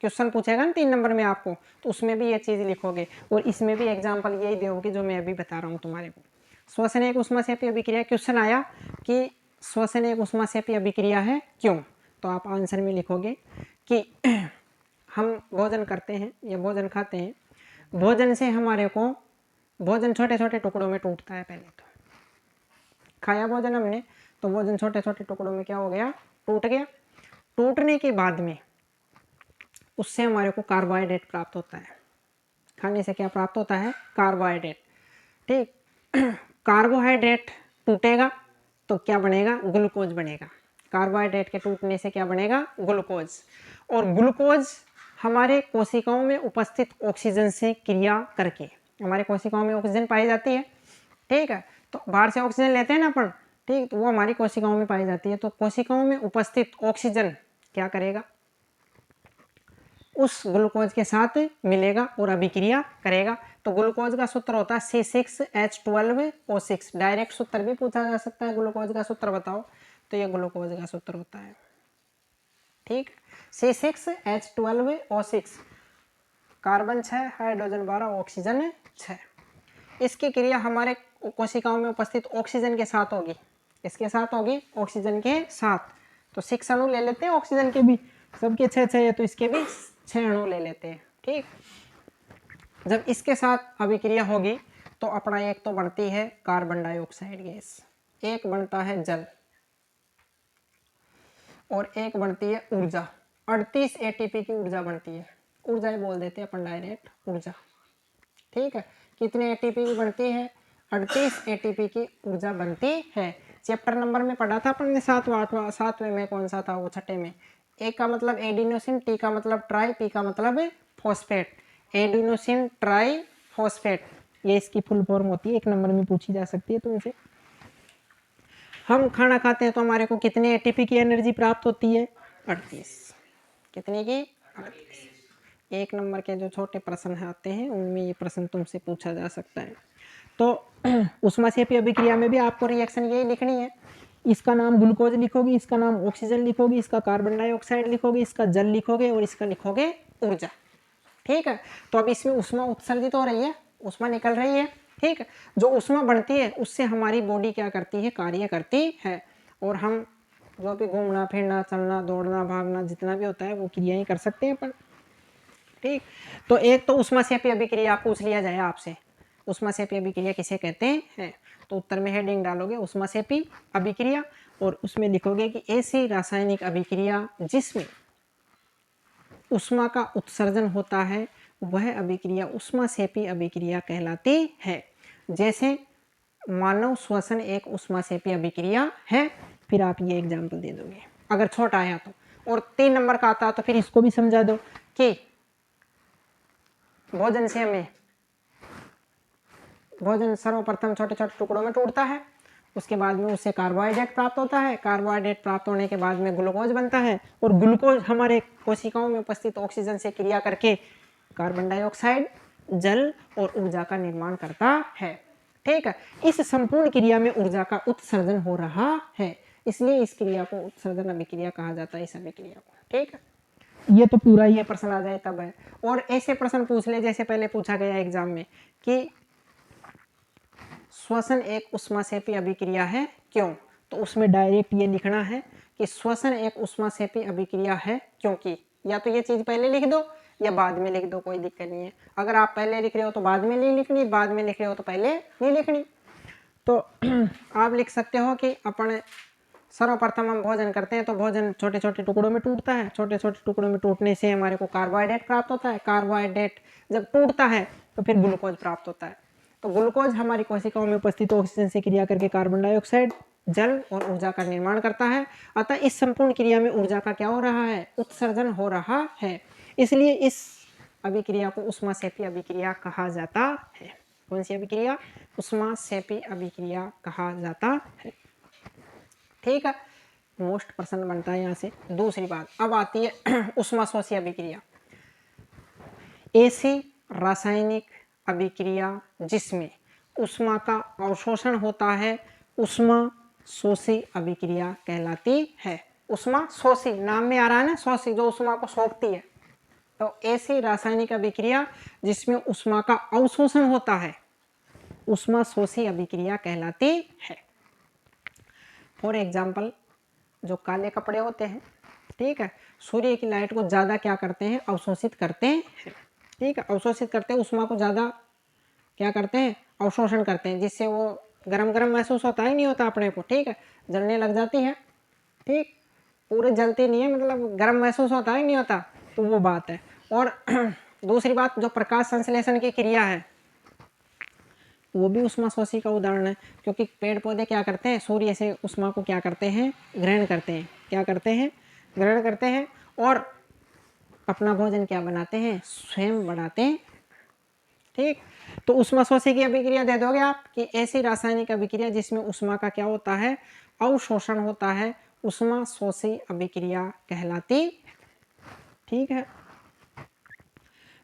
क्वेश्चन पूछेगा ना 3 नंबर में आपको, तो उसमें भी ये चीज़ लिखोगे और इसमें भी एग्जाम्पल यही दोगे जो मैं अभी बता रहा हूँ तुम्हारे को। श्वसन एक ऊष्माक्षेपी अभिक्रिया, क्वेश्चन आया कि श्वसन एक ऊष्माक्षेपी अभिक्रिया है क्यों, तो आप आंसर में लिखोगे कि हम भोजन करते हैं या भोजन खाते हैं, भोजन से हमारे को भोजन छोटे छोटे टुकड़ों में टूटता है। पहले तो खाया भोजन हमने, तो भोजन छोटे छोटे टुकड़ों में क्या हो गया, टूट गया। टूटने के बाद में उससे हमारे को कार्बोहाइड्रेट प्राप्त होता है। खाने से क्या प्राप्त होता है, कार्बोहाइड्रेट, ठीक। कार्बोहाइड्रेट टूटेगा तो क्या बनेगा, ग्लूकोज बनेगा। कार्बोहाइड्रेट के टूटने से क्या बनेगा, ग्लूकोज। और ग्लूकोज हमारे कोशिकाओं में उपस्थित ऑक्सीजन से क्रिया करके, हमारे कोशिकाओं में ऑक्सीजन पाई जाती है, ठीक है। तो बाहर से ऑक्सीजन लेते हैं ना अपन, ठीक, तो वो हमारी कोशिकाओं में पाई जाती है। तो कोशिकाओं में उपस्थित ऑक्सीजन क्या करेगा, उस ग्लूकोज के साथ मिलेगा और अभिक्रिया करेगा। तो ग्लूकोज का सूत्र होता है C6H12O6। डायरेक्ट सूत्र भी पूछा जा सकता है, ग्लूकोज का सूत्र बताओ, तो ये ग्लूकोज का सूत्र होता है, ठीक। C6H12O6, carbon 6, hydrogen 12, oxygen 6। इसकी क्रिया हमारे कोशिकाओं में उपस्थित ऑक्सीजन के साथ होगी। इसके साथ होगी, ऑक्सीजन के साथ। तो 6 अणु ले लेते हैं ऑक्सीजन के भी, सबके 6 है तो इसके भी 6 अणु ले लेते हैं, ठीक। जब इसके साथ अभिक्रिया होगी तो अपना एक तो बनती है कार्बन डाइऑक्साइड गैस, एक बनता है जल और एक बनती है ऊर्जा। 38 ATP की ऊर्जा बनती है, ऊर्जा ही बोल देते हैं अपन डायरेक्ट, ऊर्जा, ठीक है। कितने ATP की बनती है, 38 ATP की ऊर्जा बनती है। चैप्टर नंबर में पढ़ा था अपन ने, 7वें में, कौन सा था वो, 6ठे में। ए का मतलब एडिनोसिन, टी का मतलब ट्राई, पी का मतलब फॉस्फेट, एडिनोसिन ट्राई फॉस्फेट, ये इसकी फुल फॉर्म होती है, 1 नंबर में पूछी जा सकती है तुमसे। हम खाना खाते हैं तो हमारे को कितने ATP की एनर्जी प्राप्त होती है, 38। कितने की, 38। 1 नंबर के जो छोटे प्रश्न आते हैं उनमें ये प्रश्न तुमसे पूछा जा सकता है। तो ऊष्माक्षेपी अभिक्रिया में भी आपको रिएक्शन यही लिखनी है, इसका नाम ग्लूकोज लिखोगे, इसका नाम ऑक्सीजन लिखोगे, इसका कार्बन डाइऑक्साइड लिखोगे, इसका जल लिखोगे और इसका लिखोगे ऊर्जा, ठीक है। तो अब इसमें ऊष्मा उत्सर्जित हो रही है, ऊष्मा निकल रही है, ठीक है। जो ऊष्मा बढ़ती है उससे हमारी बॉडी क्या करती है, कार्य करती है। और हम जो भी घूमना फिरना, चलना दौड़ना भागना जितना भी होता है वो क्रियाएं कर सकते हैं अपन, ठीक। तो एक तो ऊष्माक्षेपी अभिक्रिया पूछ लिया जाए आपसे, ऊष्माक्षेपी अभिक्रिया किसे कहते हैं, तो उत्तर में हेडिंग डालोगे ऊष्माक्षेपी अभिक्रिया और उसमें लिखोगे कि ऐसी रासायनिक अभिक्रिया जिसमें ऊष्मा का उत्सर्जन होता है वह अभिक्रिया ऊष्माक्षेपी अभिक्रिया कहलाती है। जैसे मानव श्वसन एक ऊष्माक्षेपी अभिक्रिया है, फिर आप ये एग्जाम्पल दे दोगे अगर छोटा आया तो। और 3 नंबर का आता तो फिर इसको भी समझा दो कि भोजन से हमें, भोजन सर्वप्रथम छोटे छोटे टुकड़ों में टूटता है, उसके बाद में उससे कार्बोहाइड्रेट प्राप्त होता है, कार्बोहाइड्रेट प्राप्त होने के बाद में ग्लूकोज बनता है और ग्लूकोज हमारे कोशिकाओं में उपस्थित ऑक्सीजन से क्रिया करके कार्बन डाइऑक्साइड, जल और ऊर्जा का निर्माण करता है, ठीक है। इस संपूर्ण क्रिया में ऊर्जा का उत्सर्जन हो रहा है, इसलिए इस क्रिया को उत्सर्जन अभिक्रिया कहा जाता है, इस अभिक्रिया को, ठीक है। ये तो पूरा ये प्रश्न आ जाए तब है। और ऐसे प्रश्न पूछ ले जैसे पहले पूछा गया एग्जाम में कि श्वसन एक ऊष्माक्षेपी अभिक्रिया है क्यों? तो उसमें डायरेक्ट ये लिखना है कि श्वसन एक ऊष्माक्षेपी अभिक्रिया है क्योंकि, या तो ये चीज़ पहले लिख दो या बाद में लिख दो, कोई दिक्कत नहीं है। अगर आप पहले लिख रहे हो तो बाद में नहीं लिखनी, बाद में लिख रहे हो तो पहले नहीं लिखनी। तो आप लिख सकते हो कि अपन सर्वप्रथम हम भोजन करते हैं तो भोजन छोटे छोटे टुकड़ों में टूटता है, छोटे छोटे टुकड़ों में टूटने से हमारे को कार्बोहाइड्रेट प्राप्त होता है, कार्बोहाइड्रेट जब टूटता है तो फिर ग्लूकोज प्राप्त होता है, तो ग्लूकोज हमारी कोशिकाओं में उपस्थित ऑक्सीजन से क्रिया करके कार्बन डाइऑक्साइड, जल और ऊर्जा का निर्माण करता है। अतः इस संपूर्ण क्रिया में ऊर्जा का क्या हो रहा है? उत्सर्जन हो रहा है। इसलिए इस अभिक्रिया को ऊष्माक्षेपी अभिक्रिया कहा जाता है। कौन सी अभिक्रिया? ऊष्माक्षेपी अभिक्रिया कहा जाता है। ठीक है, मोस्ट प्रश्न बनता है यहाँ से। दूसरी बात अब आती है ऊष्माशोषी अभिक्रिया। ऐसी रासायनिक अभिक्रिया जिसमें ऊष्मा का अवशोषण होता है ऊष्मा शोषी अभिक्रिया कहलाती है। ऊष्मा शोषी, नाम में आ रहा है ना, शोषी जो ऊष्मा को सोखती है। तो ऐसी रासायनिक अभिक्रिया जिसमें ऊष्मा का अवशोषण होता है ऊष्मा शोषी अभिक्रिया कहलाती है। फॉर एग्जाम्पल, जो काले कपड़े होते हैं, ठीक है, सूर्य की लाइट को ज़्यादा क्या करते हैं? अवशोषित करते हैं। ठीक है, अवशोषित करते हैं, ऊष्मा को ज़्यादा क्या करते हैं? अवशोषण करते हैं, जिससे वो गरम गरम महसूस होता ही नहीं होता अपने को। ठीक है, जलने लग जाती है। ठीक, पूरे जलती नहीं है, मतलब गरम महसूस होता ही नहीं होता, तो वो बात है। और दूसरी बात, जो प्रकाश संश्लेषण की क्रिया है वो भी ऊष्माशोषी का उदाहरण है, क्योंकि पेड़ पौधे क्या करते हैं? सूर्य से ऊष्मा को क्या करते हैं? ग्रहण करते हैं। क्या करते हैं? ग्रहण करते हैं और अपना भोजन क्या बनाते हैं? स्वयं बनाते हैं। ठीक, तो ऊष्माशोषी की अभिक्रिया दे दोगे आप कि ऐसी रासायनिक अभिक्रिया जिसमें ऊष्मा का क्या होता है? अवशोषण होता है, ऊष्माशोषी अभिक्रिया कहलाती। ठीक है,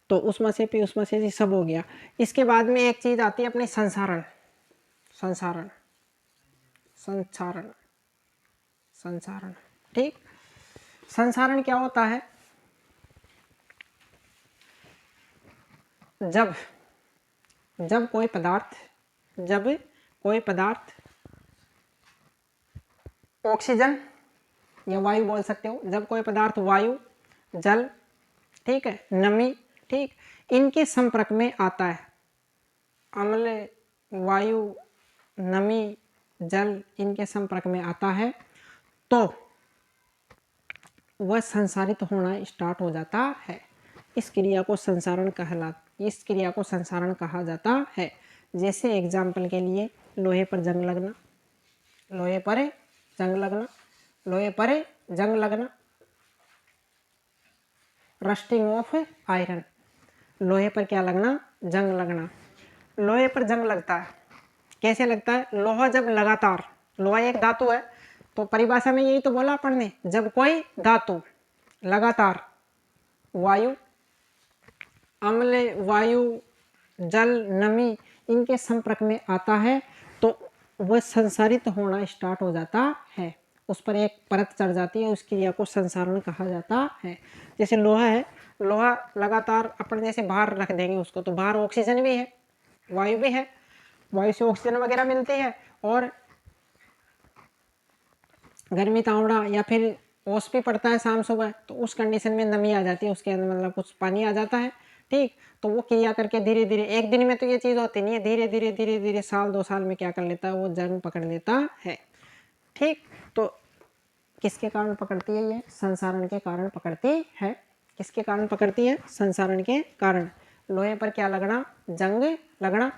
तो ऊष्माक्षेपी ऊष्माशोषी सब हो गया। इसके बाद में एक चीज आती है अपनी संसारण। संसारण संसारण संसारण ठीक, संसारण क्या होता है? जब कोई पदार्थ ऑक्सीजन या वायु बोल सकते हो, जब कोई पदार्थ वायु, जल, ठीक है, नमी, ठीक, इनके संपर्क में आता है, अम्ल, वायु, नमी, जल इनके संपर्क में आता है, तो वह संसारित होना स्टार्ट हो जाता है। इस क्रिया को संसारण कहा जाता है। जैसे एग्जाम्पल के लिए लोहे पर जंग लगना, लोहे पर जंग लगना, लोहे पर जंग लगना, रस्टिंग ऑफ आयरन, लोहे पर क्या लगना? जंग लगना। लोहे पर जंग लगता है, कैसे लगता है? लोहा जब लगातार, लोहा एक धातु है, तो परिभाषा में यही तो बोला अपन ने, जब कोई धातु लगातार वायु, अम्ल, वायु, जल, नमी इनके संपर्क में आता है तो वह संसारित होना स्टार्ट हो जाता है, उस पर एक परत चढ़ जाती है, उस क्रिया को संसारण कहा जाता है। जैसे लोहा है, लोहा लगातार अपन जैसे बाहर रख देंगे उसको, तो बाहर ऑक्सीजन भी है, वायु भी है, वायु से ऑक्सीजन वगैरह मिलती है, और गर्मी तावड़ा या फिर ओस भी पड़ता है शाम सुबह, तो उस कंडीशन में नमी आ जाती है, उसके अंदर मतलब कुछ पानी आ जाता है। ठीक, तो वो क्रिया करके धीरे धीरे, एक दिन में तो ये चीज़ होती नहीं है, धीरे धीरे धीरे धीरे साल 2 साल में क्या कर लेता है? वो जंग पकड़ लेता है। ठीक, तो किसके कारण पकड़ती है? ये संसारण के कारण पकड़ती है। किसके कारण पकड़ती है? संसारण के कारण। लोहे पर क्या लगना? जंग लगना,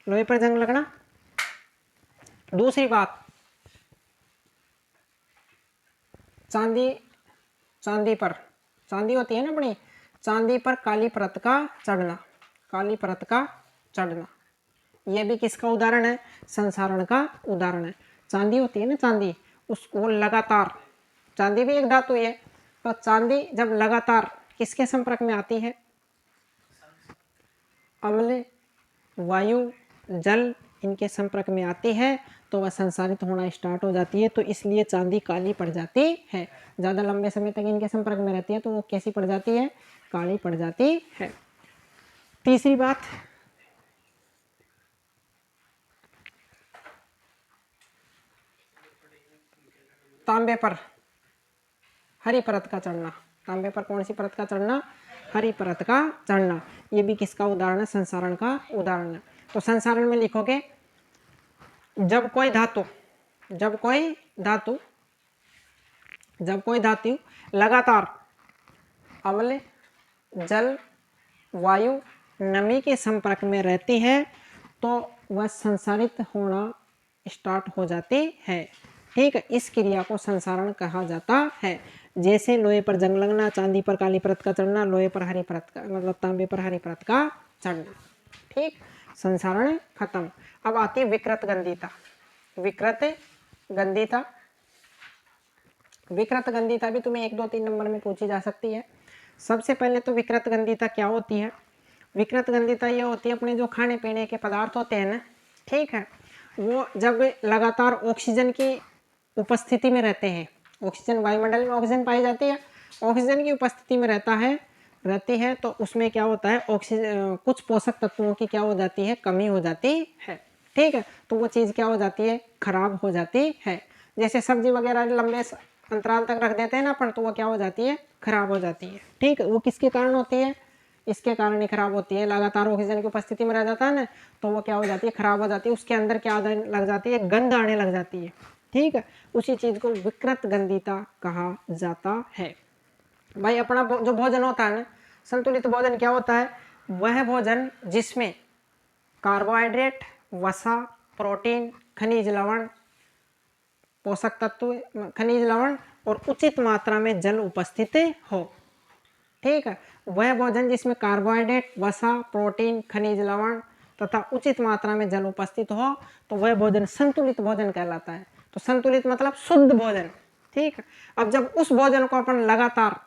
लोहे पर जंग लगना। दूसरी बात, चांदी पर, चांदी होती है ना अपनी, चांदी पर काली परत का चढ़ना, काली परत का चढ़ना, यह भी किसका उदाहरण है? संसारण का उदाहरण है। चांदी होती है ना, चांदी, उसको लगातार, चांदी भी एक धातु है, तो चांदी जब लगातार किसके संपर्क में आती है? अम्ल, वायु, जल इनके संपर्क में आती है तो वह संसारित होना स्टार्ट हो जाती है, तो इसलिए चांदी काली पड़ जाती है। ज़्यादा लंबे समय तक इनके संपर्क में रहती है तो वो कैसी पड़ जाती है? काली पड़ जाती है। तीसरी बात, तांबे पर हरी परत का चढ़ना। तांबे पर कौन सी परत का चढ़ना? हरी परत का चढ़ना। ये भी किसका उदाहरण है? संसारण का उदाहरण है। तो संसारण में लिखोगे जब कोई धातु लगातार अम्ल, जल, वायु, नमी के संपर्क में रहती है तो वह संसारित होना स्टार्ट हो जाती है। ठीक है, इस क्रिया को संसारण कहा जाता है। जैसे लोहे पर जंग लगना, चांदी पर काली परत का चढ़ना, लोहे पर हरी परत का मतलब तांबे पर हरी परत का चढ़ना। ठीक, संसारण खत्म। अब आती है विकृत गंधिता। विकृत गंधिता भी तुम्हें 1, 2, 3 नंबर में पूछी जा सकती है। सबसे पहले तो विकृत गंधिता क्या होती है? विकृत गंधिता ये होती है अपने जो खाने पीने के पदार्थ होते हैं ना, ठीक है, वो जब लगातार ऑक्सीजन की उपस्थिति में रहते हैं, ऑक्सीजन वायुमंडल में ऑक्सीजन पाई जाती है, ऑक्सीजन की उपस्थिति में रहती है तो उसमें क्या होता है, ऑक्सीजन कुछ पोषक तत्वों की क्या हो जाती है? कमी हो जाती है। ठीक है, तो वो चीज़ क्या हो जाती है? खराब हो जाती है। जैसे सब्जी वगैरह लंबे अंतराल तक रख देते हैं ना अपन, तो वो क्या हो जाती है? खराब हो जाती है। ठीक है, वो किसके कारण होती है? इसके कारण ही खराब होती है। लगातार ऑक्सीजन की उपस्थिति में रह जाता है ना, तो वो क्या हो जाती है? खराब हो जाती है। उसके अंदर क्या आने लग जाती है? गंध आने लग जाती है। ठीक है, उसी चीज़ को विकृत गंधिता कहा जाता है। भाई अपना जो भोजन होता है ना, संतुलित भोजन क्या होता है? वह भोजन जिसमें कार्बोहाइड्रेट, वसा, प्रोटीन, खनिज लवण, पोषक तत्व, खनिज लवण और उचित मात्रा में जल उपस्थित हो। ठीक है, वह भोजन जिसमें कार्बोहाइड्रेट, वसा, प्रोटीन, खनिज लवण तथा उचित मात्रा में जल उपस्थित हो तो वह भोजन संतुलित भोजन कहलाता है। तो संतुलित मतलब शुद्ध भोजन। ठीक है, अब जब उस भोजन को अपन लगातार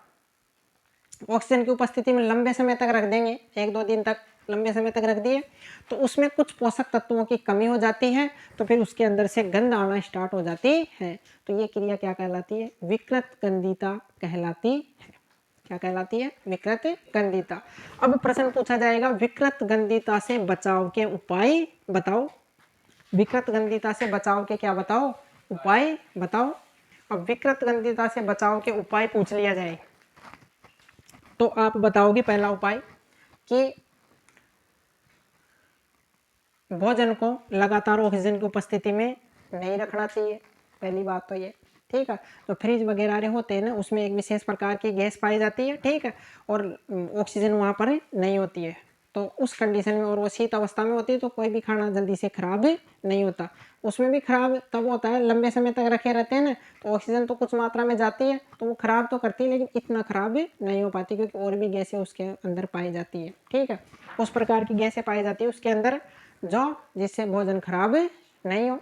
ऑक्सीजन की उपस्थिति में लंबे समय तक रख देंगे, 1-2 दिन तक लंबे समय तक रख दिए, तो उसमें कुछ पोषक तत्वों की कमी हो जाती है, तो फिर उसके अंदर से गंध आना स्टार्ट हो जाती है। तो ये क्रिया क्या कहलाती है? विकृत गंधिता कहलाती है। क्या कहलाती है? विकृत गंधिता। अब प्रश्न पूछा जाएगा विकृत गंधिता से बचाव के उपाय बताओ। विकृत गंधिता से बचाव के क्या बताओ? उपाय बताओ। अब विकृत गंधिता से बचाव के उपाय पूछ लिया जाए तो आप बताओगे पहला उपाय कि भोजन को लगातार ऑक्सीजन की उपस्थिति में नहीं रखना चाहिए। पहली बात तो ये। ठीक है, तो फ्रिज वगैरह होते हैं ना, उसमें एक विशेष प्रकार की गैस पाई जाती है। ठीक है, और ऑक्सीजन वहाँ पर नहीं होती है, तो उस कंडीशन में और वो शीत अवस्था में होती है तो कोई भी खाना जल्दी से खराब नहीं होता। उसमें भी खराब तब होता है लंबे समय तक रखे रहते हैं ना, तो ऑक्सीजन तो कुछ मात्रा में जाती है तो वो खराब तो करती है, लेकिन इतना खराब नहीं हो पाती क्योंकि और भी गैसें उसके अंदर पाई जाती है। ठीक है, उस प्रकार की गैसें पाई जाती है उसके अंदर जो जिससे भोजन खराब नहीं हो।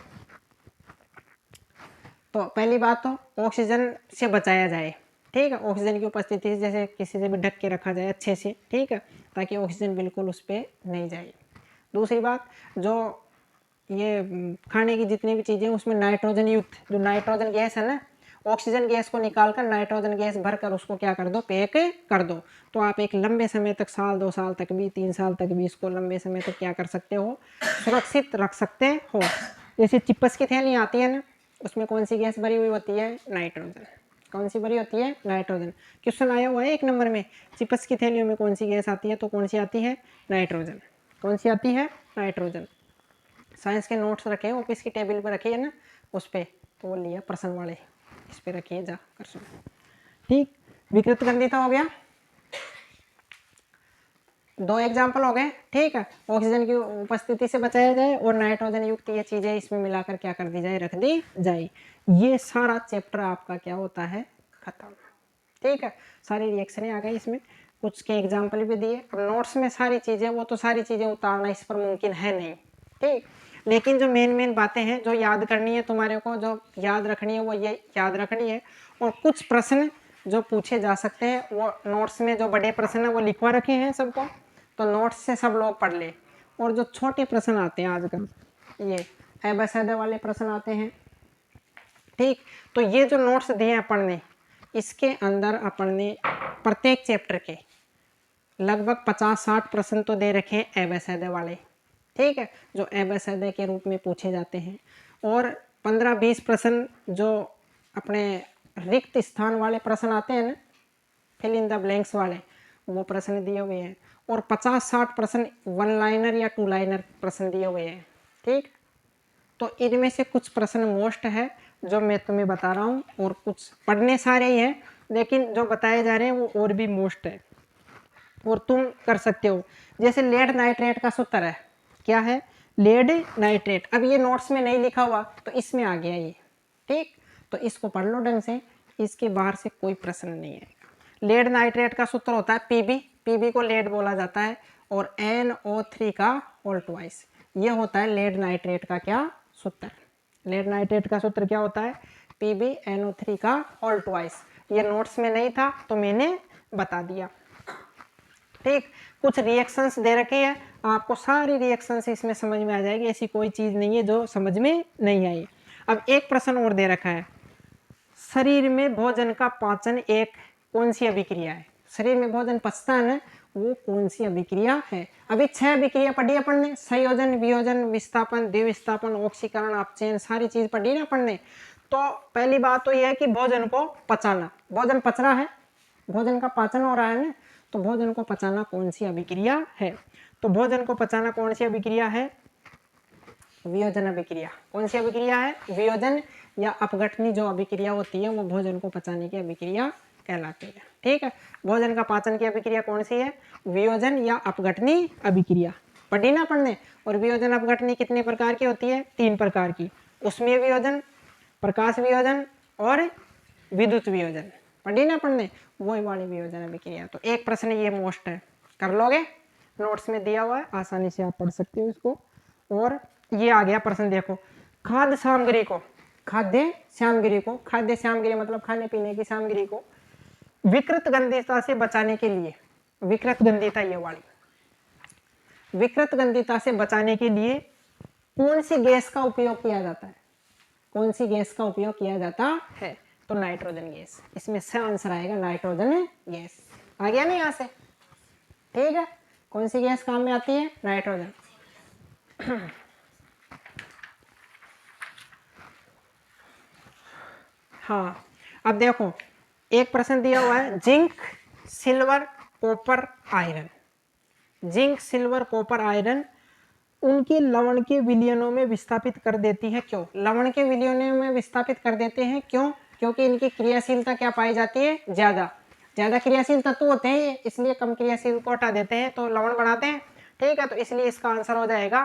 तो पहली बात तो ऑक्सीजन से बचाया जाए। ठीक है, ऑक्सीजन की उपस्थिति जैसे किसी से भी ढक के रखा जाए अच्छे से। ठीक है, ताकि ऑक्सीजन बिल्कुल उस पर नहीं जाए। दूसरी बात, जो ये खाने की जितनी भी चीज़ें उसमें नाइट्रोजन युक्त जो नाइट्रोजन गैस है ना, ऑक्सीजन गैस को निकालकर नाइट्रोजन गैस भरकर उसको क्या कर दो? पैक कर दो। तो आप एक लंबे समय तक 1-2 साल तक भी 3 साल तक भी इसको लंबे समय तक क्या कर सकते हो? सुरक्षित रख सकते हो। जैसे चिप्स की थैली आती है ना, उसमें कौन सी गैस भरी हुई होती है? नाइट्रोजन। कौन सी भरी होती है? नाइट्रोजन। क्वेश्चन आया हुआ है 1 नंबर में, चिप्स की थैलियों में कौन सी गैस आती है? तो कौन सी आती है? नाइट्रोजन। कौन सी आती है? नाइट्रोजन। साइंस के नोट्स रखे ऑफिस की टेबल पर रखी है ना, उस पर तो वो लिया प्रश्न वाले, इस पे रखिए जा कर सुनो। ठीक, विकृत गंधिता हो गया, 2 एग्जाम्पल हो गए। ठीक है, ऑक्सीजन की उपस्थिति से बचाया जाए और नाइट्रोजन युक्त ये चीज़ें इसमें मिलाकर क्या कर दी जाए? रख दी जाए। ये सारा चैप्टर आपका क्या होता है? खत्म। ठीक है, सारी रिएक्शनें आ गई इसमें, कुछ के एग्जाम्पल भी दिए। अब नोट्स में सारी चीज़ें, वो तो सारी चीज़ें उतारना इस पर मुमकिन है नहीं। ठीक, लेकिन जो मेन बातें हैं जो याद करनी है तुम्हारे को, जो याद रखनी है वो ये याद रखनी है। और कुछ प्रश्न जो पूछे जा सकते हैं वो नोट्स में, जो बड़े प्रश्न है वो लिखवा रखे हैं सबको, तो नोट्स से सब लोग पढ़ ले। और जो छोटे प्रश्न आते हैं आजकल, ये अबैसिडा वाले प्रश्न आते हैं। ठीक, तो ये जो नोट्स दिए अपन ने, इसके अंदर अपन ने प्रत्येक चैप्टर के लगभग 50-60 प्रश्न तो दे रखे हैं अबैसिडा वाले। ठीक है, जो अबैसिडा के रूप में पूछे जाते हैं, और 15-20 प्रश्न जो अपने रिक्त स्थान वाले प्रश्न आते हैं ना, फिल इन द ब्लैंक्स वाले, वो प्रश्न दिए हुए हैं। और 50-60 प्रश्न वन लाइनर या टू लाइनर प्रश्न दिए हुए हैं। ठीक, तो इनमें से कुछ प्रश्न मोस्ट है जो मैं तुम्हें बता रहा हूँ, और कुछ पढ़ने सारे ही हैं, लेकिन जो बताए जा रहे हैं वो और भी मोस्ट है और तुम कर सकते हो। जैसे लेड नाइट्रेट का सूत्र है, क्या है? Lead nitrate. अब ये नोट्स में नहीं लिखा हुआ तो इसमें आ गया ये। ठीक, तो इसको पढ़ लो ढंग से, इसके बाहर से कोई प्रश्न नहीं आएगा। लेड नाइट्रेट का सूत्र होता है पीबी, पीबी को लेड बोला जाता है, और NO3 का होल ट्वाइस, ये होता है लेड नाइट्रेट का क्या सूत्र। लेड नाइट्रेट का सूत्र क्या होता है? PbNO3 का होल ट्वाइस। ये नोट्स में नहीं था तो मैंने बता दिया। ठीक, कुछ रिएक्शंस दे रखी है, आपको सारी रिएक्शंस इसमें समझ में आ जाएगी, ऐसी कोई चीज़ नहीं है जो समझ में नहीं आई। अब एक प्रश्न और दे रखा है, शरीर में भोजन का पाचन एक कौन सी अभिक्रिया है? शरीर में भोजन पचता है ना, वो कौन सी अभिक्रिया है? अभी 6 अभिक्रिया पढ़ी अपन ने, संयोजन, वियोजन, विस्थापन, द्विविस्थापन, ऑक्सीकरण, अपचयन, सारी चीज पढ़ी ना अपन ने। तो पहली बात तो यह है कि भोजन को पचाना, भोजन पच रहा है, भोजन का पाचन हो रहा है ना, तो भोजन को पचाना कौन सी अभिक्रिया है? तो भोजन को पचाना कौन सी अभिक्रिया है? वियोजन अभिक्रिया। कौन सी अभिक्रिया है? वियोजन या अपघटनी जो अभिक्रिया होती है वो भोजन को पचाने की अभिक्रिया कहलाती है। ठीक है, भोजन का पाचन की अभिक्रिया कौन सी है? वियोजन या अपघटनी अभिक्रिया। पढ़ी ना पढ़ने। और वियोजन अपघटनी कितने प्रकार की होती है? 3 प्रकार की, उष्मीय वियोजन, प्रकाश वियोजन और विद्युत वियोजन। पढ़ी ना पढ़ने, वही वाली वियोजन अभिक्रिया। तो एक प्रश्न ये मोस्ट है, कर लोगे, नोट्स में दिया हुआ है, आसानी से आप पढ़ सकते हो इसको। और ये आ गया प्रश्न, देखो, खाद्य सामग्री को, खाद्य सामग्री को, खाद्य सामग्री मतलब खाने पीने की सामग्री को विकृत गंधिता से बचाने के लिए, विकृत गंधिता ये वाली, विकृत गंधिता से बचाने के लिए कौन सी गैस का उपयोग किया जाता है? कौन सी गैस का उपयोग किया जाता है? तो नाइट्रोजन गैस, इसमें सही आंसर आएगा नाइट्रोजन गैस। आ गया ना यहाँ से? ठीक है, कौन सी गैस काम में आती है? नाइट्रोजन। हाँ, अब देखो एक प्रश्न दिया हुआ है, zinc, silver, copper, iron. Zinc, silver, copper, iron उनके लवण के विलयनों में विस्थापित कर देती है, क्यों? लवण के विलयनों में विस्थापित कर देते हैं, क्यों? क्योंकि इनकी क्रियाशीलता क्या पाई जाती है? ज्यादा। ज्यादा क्रियाशील तत्व होते हैं ये, इसलिए कम क्रियाशील को हटा देते हैं तो लवण बनाते हैं। ठीक है, तो इसलिए इसका आंसर हो जाएगा,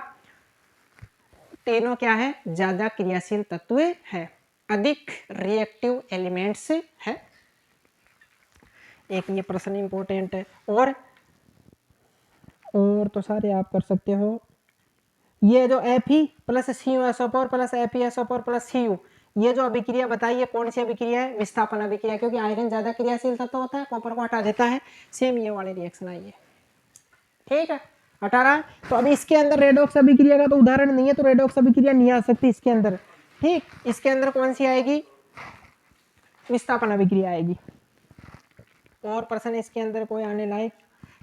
तीनों क्या है? ज्यादा क्रियाशील तत्व है, अधिक रिएक्टिव एलिमेंट्स है। एक ये प्रश्न इंपॉर्टेंट है। और तो सारे आप कर सकते हो। ये जो Fe plus CuSO4 plus FeSO4 plus Cu, ये जो अभिक्रिया बताई है कौन सी अभिक्रिया है? विस्थापन अभिक्रिया, क्योंकि आयरन ज्यादा क्रियाशील तत्व होता है, कॉपर को हटा देता है। सेम ये वाले रिएक्शन आई है। ठीक है, हटा रहा है। तो अभी इसके अंदर रेडॉक्स अभिक्रिया का तो उदाहरण नहीं है, तो रेडॉक्स अभिक्रिया नहीं आ सकती इसके अंदर। ठीक, इसके अंदर कौन सी आएगी? विस्थापन अभिक्रिया आएगी। और प्रश्न इसके अंदर कोई आने लायक?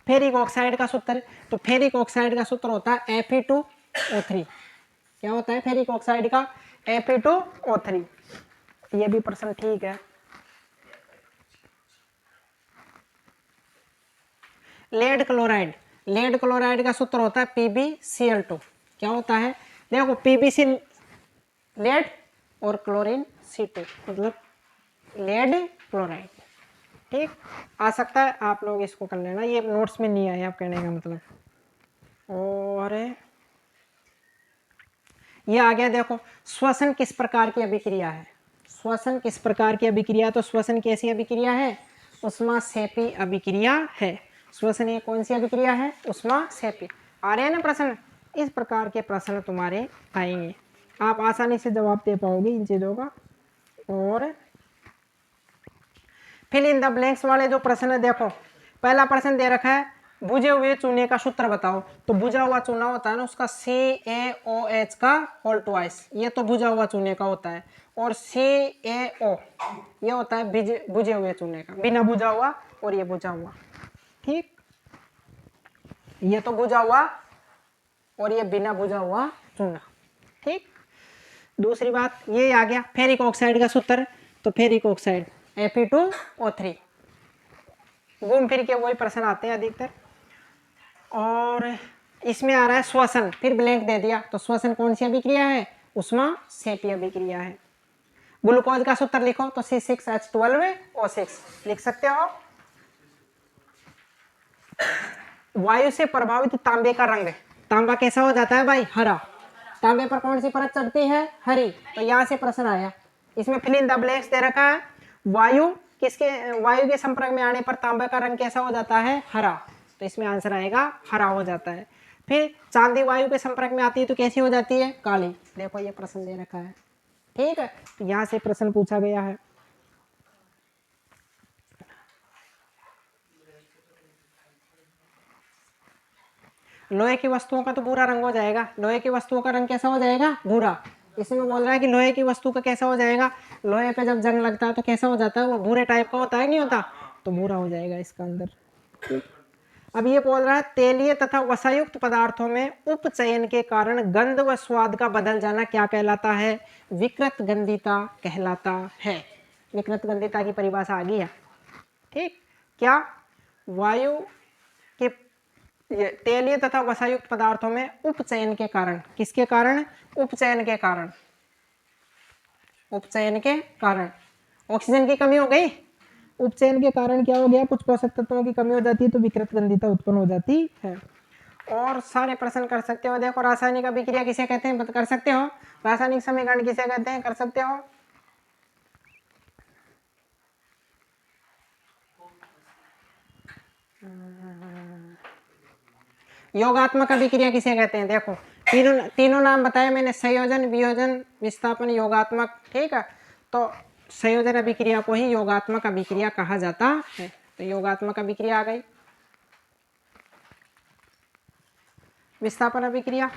फेरिक ऑक्साइड का सूत्र, तो फेरिक ऑक्साइड का सूत्र होता है Fe2O3। क्या होता है फेरिक ऑक्साइड का? Fe2O3। ये भी प्रश्न ठीक है। लेड क्लोराइड, लेड क्लोराइड का सूत्र होता है PbCl2। क्या होता है? देखो PbC लेड और क्लोरीन C2, मतलब लेड क्लोराइड। ठीक, आ सकता है, आप लोग इसको कर लेना, ये नोट्स में नहीं आया आप कहने का मतलब। और ये आ गया, देखो श्वसन किस प्रकार की अभिक्रिया है? श्वसन किस प्रकार की अभिक्रिया? तो श्वसन कैसी अभिक्रिया है? ऊष्माक्षेपी अभिक्रिया है। श्वसन ये कौन सी अभिक्रिया है? ऊष्माक्षेपी। आ रहे हैं ना प्रश्न? इस प्रकार के प्रश्न तुम्हारे आएंगे, आप आसानी से जवाब दे पाओगे इन चीजों का। और फिल इन द ब्लैंक्स वाले जो प्रश्न है, देखो पहला प्रश्न दे रखा है, बुझे हुए चूने का सूत्र बताओ। तो बुझा हुआ चूना होता है ना, उसका CaOH का होल ट्वाइस, ये तो बुझा हुआ चूने का होता है। और CaO ये होता है बुझे हुए चूने का, बिना बुझा हुआ, और ये बुझा हुआ। ठीक, ये तो बुझा हुआ और ये बिना बुझा हुआ चूना। ठीक, दूसरी बात ये आ गया फेरिक ऑक्साइड का सूत्र तो फेरिक ऑक्साइड Fe2O3। घूम फिर के वही प्रश्न आते हैं अधिकतर। और इसमें आ रहा है श्वसन, फिर ब्लैंक दे दिया, तो श्वसन कौन सी अभिक्रिया है? उष्मा सेपी अभिक्रिया है। ग्लूकोज का सूत्र लिखो तो C6H12O6 लिख सकते हो। वायु से प्रभावित तांबे का रंग, तांबा कैसा हो जाता है भाई? हरा। तांबे पर कौन सी परत चढ़ती है? हरी। तो यहां से प्रश्न आया। इसमें फिल इन द ब्लैंक्स दे रखा है। वायु के संपर्क में आने पर तांबे का रंग कैसा हो जाता है? हरा। तो इसमें आंसर आएगा हरा हो जाता है। फिर चांदी वायु के संपर्क में आती है तो कैसी हो जाती है? काली। देखो ये प्रश्न दे रखा है, ठीक है। तो यहां से प्रश्न पूछा गया है। लोहे की वस्तुओं का तो भूरा रंग हो जाएगा। लोहे की वस्तुओं का रंग कैसा हो जाएगा? भूरा। इसमें बोल रहा है कि लोहे की वस्तु का कैसा हो जाएगा? लोहे पे जब जंग लगता है तो कैसा हो जाता है? वो भूरे टाइप का होता है, नहीं होता? तो भूरा हो जाएगा इसका अंदर। अब ये बोल रहा है तेलीय तथा वसायुक्त पदार्थों में उपचयन के कारण गंध व स्वाद का बदल जाना क्या कहलाता है? विकृत गंधिता कहलाता है। विकृत गंधिता की परिभाषा आ गई है, ठीक। क्या? वायु के तेलीय तथा वसायुक्त पदार्थों में उपचयन के कारण, किसके कारण? उपचयन के कारण। उपचयन के कारण ऑक्सीजन की कमी हो गई। उपचयन के कारण क्या हो गया? कुछ पोषक तत्वों की कमी हो जाती है तो विकृत गंधिता उत्पन्न हो जाती है। और सारे प्रश्न कर सकते हो। देखो रासायनिक अभिक्रिया किसे कहते हैं? कर सकते हो। रासायनिक समीकरण किसे कहते हैं? कर सकते हो। योगात्मक अभिक्रिया किसे कहते हैं? देखो तीनों नाम बताए मैंने, संयोजन, वियोजन, विस्थापन, योगात्मक, ठीक है। तो संयोजन अभिक्रिया को ही योगात्मक अभिक्रिया कहा जाता है। तो योगात्मक अभिक्रिया आ गई। विस्थापन अभिक्रिया,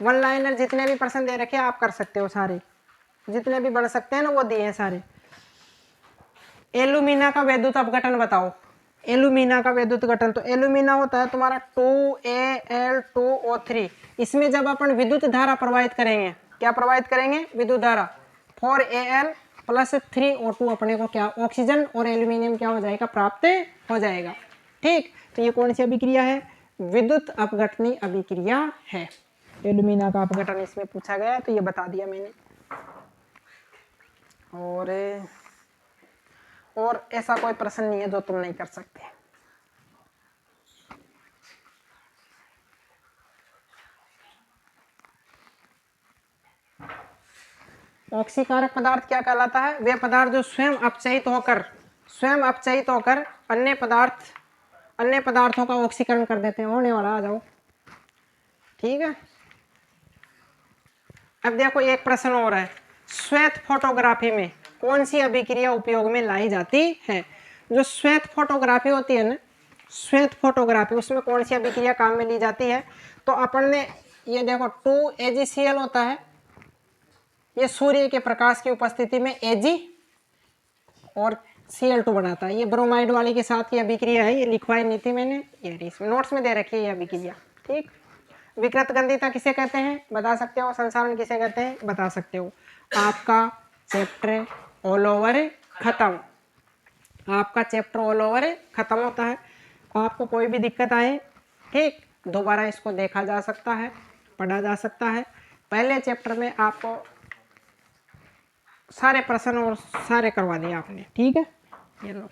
वन लाइनर जितने भी प्रश्न दे रखे आप कर सकते हो, सारे जितने भी बढ़ सकते हैं ना वो दिए हैं सारे। एल्यूमिना का वैद्युत अपघटन बताओ। एल्यूमिना का वैद्युत गठन, तो एल्यूमिना होता है तुम्हारा 2Al2O3। इसमें जब अपन विद्युत धारा प्रवाहित करेंगे, क्या प्रवाहित करेंगे? विद्युत धारा। 4Al + 3O2 अपने को क्या? ऑक्सीजन और एल्यूमिनियम क्या हो जाएगा? प्राप्त हो जाएगा, ठीक। तो ये कौन सी अभिक्रिया है? विद्युत अपघटनी अभिक्रिया है। एल्यूमिना का अपघटन इसमें पूछा गया तो ये बता दिया मैंने। और ऐसा कोई प्रश्न नहीं है जो तुम नहीं कर सकते। ऑक्सीकारक पदार्थ क्या कहलाता है? वे पदार्थ जो स्वयं अपचयित होकर अन्य पदार्थों का ऑक्सीकरण कर देते हैं। होने वाला, आ जाओ, ठीक है। अब देखो एक प्रश्न और है। श्वेत फोटोग्राफी में कौन सी अभिक्रिया उपयोग में लाई जाती है? जो श्वेत फोटोग्राफी होती है ना, श्वेत फोटोग्राफी, उसमें कौन सी अभिक्रिया काम में ली जाती है? तो अपन ने ये देखो 2AgCl होता है, ये सूर्य के प्रकाश की उपस्थिति में Ag और Cl2 बनाता है। ये ब्रोमाइड वाली के साथ की अभिक्रिया है, ये लिखवाई नहीं थी मैंने, ये नोट्स में दे रखी है ये अभिक्रिया, ठीक। विकृत गंधिता किसे कहते हैं? बता सकते हो। संसारण किसे कहते हैं? बता सकते हो। आपका चैप्टर ऑल ओवर खत्म। आपका चैप्टर ऑल ओवर खत्म होता है। आपको कोई भी दिक्कत आए, ठीक, दोबारा इसको देखा जा सकता है, पढ़ा जा सकता है। पहले चैप्टर में आपको सारे प्रश्न और सारे करवा दिए आपने, ठीक है। ये लो।